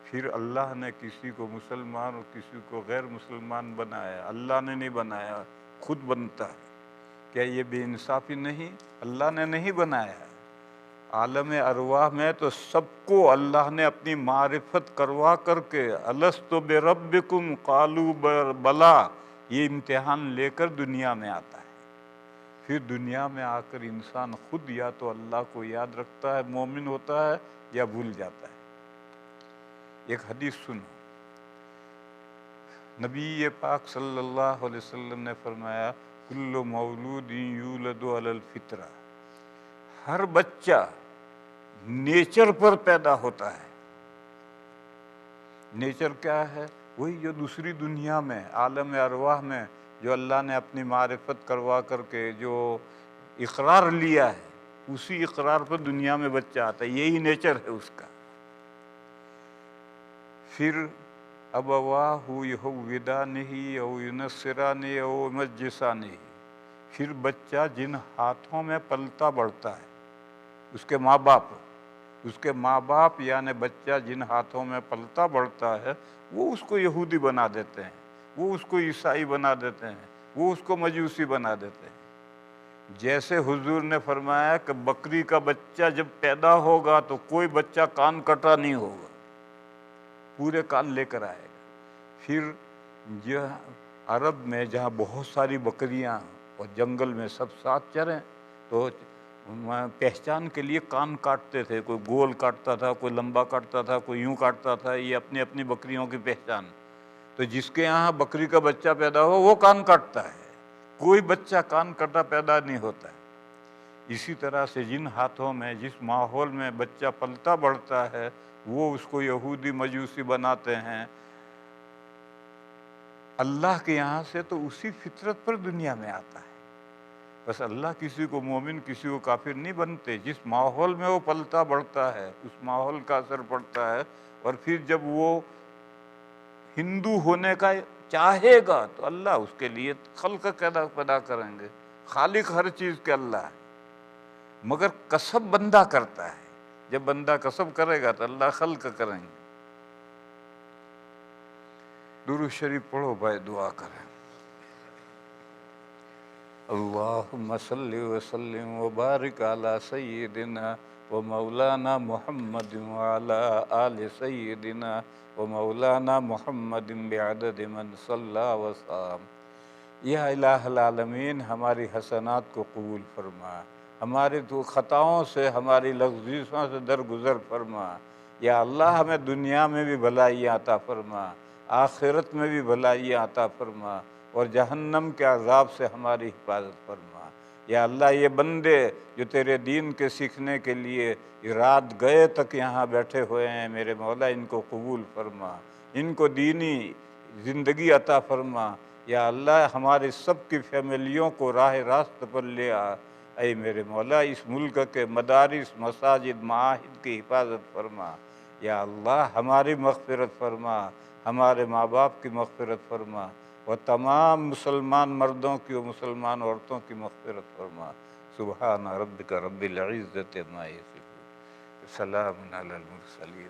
S1: پھر اللہ نے کسی کو مسلمان اور کسی کو غیر مسلمان بنایا، اللہ نے نہیں بنایا، خود بنتا ہے، کیا یہ بے انصافی نہیں؟ اللہ نے نہیں بنایا۔ عالم ارواح میں تو سب کو اللہ نے اپنی معرفت کروا کر کے الست بربکم قالوا بلا، یہ امتحان لے کر دنیا میں آتا ہے۔ پھر دنیا میں آ کر انسان خود یا تو اللہ کو یاد رکھتا ہے، مومن ہوتا ہے، یا بھول جاتا ہے۔ ایک حدیث سنو، نبی پاک صلی اللہ علیہ وسلم نے فرمایا کل مولود یولد علی الفطرہ، ہر بچہ نیچر پر پیدا ہوتا ہے، نیچر کیا ہے؟ وہی جو دوسری دنیا میں، عالم ارواح میں جو اللہ نے اپنی معرفت کروا کر کے جو اقرار لیا ہے، اسی اقرار پر دنیا میں بچہ آتا ہے، یہی نیچر ہے اس کا۔ پھر ابواہ یہودانہ او ینصرانہ او یمجسانہ، پھر بچہ جن ہاتھوں میں پلتا بڑھتا ہے، اس کے ماں باپ یعنی بچہ جن ہاتھوں میں پلتا بڑھتا ہے وہ اس کو یہودی بنا دیتے ہیں، وہ اس کو عیسائی بنا دیتے ہیں، وہ اس کو مجوسی بنا دیتے ہیں۔ جیسے حضور نے فرمایا کہ بکری کا بچہ جب پیدا ہوگا تو کوئی بچہ کان کٹا نہیں ہوگا، پورے کان لے کر آئے گا۔ پھر عرب میں جہاں بہت ساری بکریاں اور جنگل میں سب ساتھ چریں تو پہچان کے لیے کان کاٹتے تھے، کوئی گول کاٹتا تھا، کوئی لمبا کاٹتا تھا، کوئی یوں کاٹتا تھا، یہ اپنی اپنی بکریوں کی پہچان۔ تو جس کے یہاں بکری کا بچہ پیدا ہو وہ کان کاٹتا ہے، کوئی بچہ کان کٹا پیدا نہیں ہوتا ہے۔ اسی طرح سے جن ہاتھوں میں، جس ماحول میں بچہ پلتا بڑھتا ہے وہ اس کو یہودی مجوسی بناتے ہیں۔ اللہ کے یہاں سے تو اسی فطرت پر دنیا میں آتا ہے، بس اللہ کسی کو مومن کسی کو کافر نہیں بنتے، جس ماحول میں وہ پلتا بڑھتا ہے اس ماحول کا اثر پڑتا ہے۔ اور پھر جب وہ ہندو ہونے کا چاہے گا تو اللہ اس کے لیے خلق پیدا کریں گے۔ خالق ہر چیز کے اللہ ہے، مگر کسب بندہ کرتا ہے، جب بندہ کسب کرے گا تو اللہ خلق کریں گے۔ درود شریف پڑھو بھائی، دعا کریں۔ اللہم صلی وسلم وبارک علی سیدنا و مولانا محمد وعلی آل سیدنا و مولانا محمد بعدد من صلی وسلم۔ یا الہ العالمین، ہماری حسنات کو قبول فرما، ہماری تو خطاؤں سے، ہماری لغزشوں سے درگزر فرما۔ یا اللہ ہمیں دنیا میں بھی بھلائی عطا فرما، آخرت میں بھی بھلائی عطا فرما، اور جہنم کے عذاب سے ہماری حفاظت فرما۔ یا اللہ یہ بندے جو تیرے دین کے سیکھنے کے لیے رات گئے تک یہاں بیٹھے ہوئے ہیں، میرے مولا ان کو قبول فرما، ان کو دینی زندگی عطا فرما۔ یا اللہ ہماری سب کی فیملیوں کو راہ راست پر لے آ۔ اے میرے مولا اس ملک کے مدارس، مساجد، معاہد کی حفاظت فرما۔ یا اللہ ہماری مغفرت فرما، ہمارے ماں باپ کی مغفرت فرما، اور تمام مسلمان مردوں کی اور مسلمان عورتوں کی مغفرت فرما۔ سبحان ربک رب العزت عما یصفون، سلام علی المرسلین۔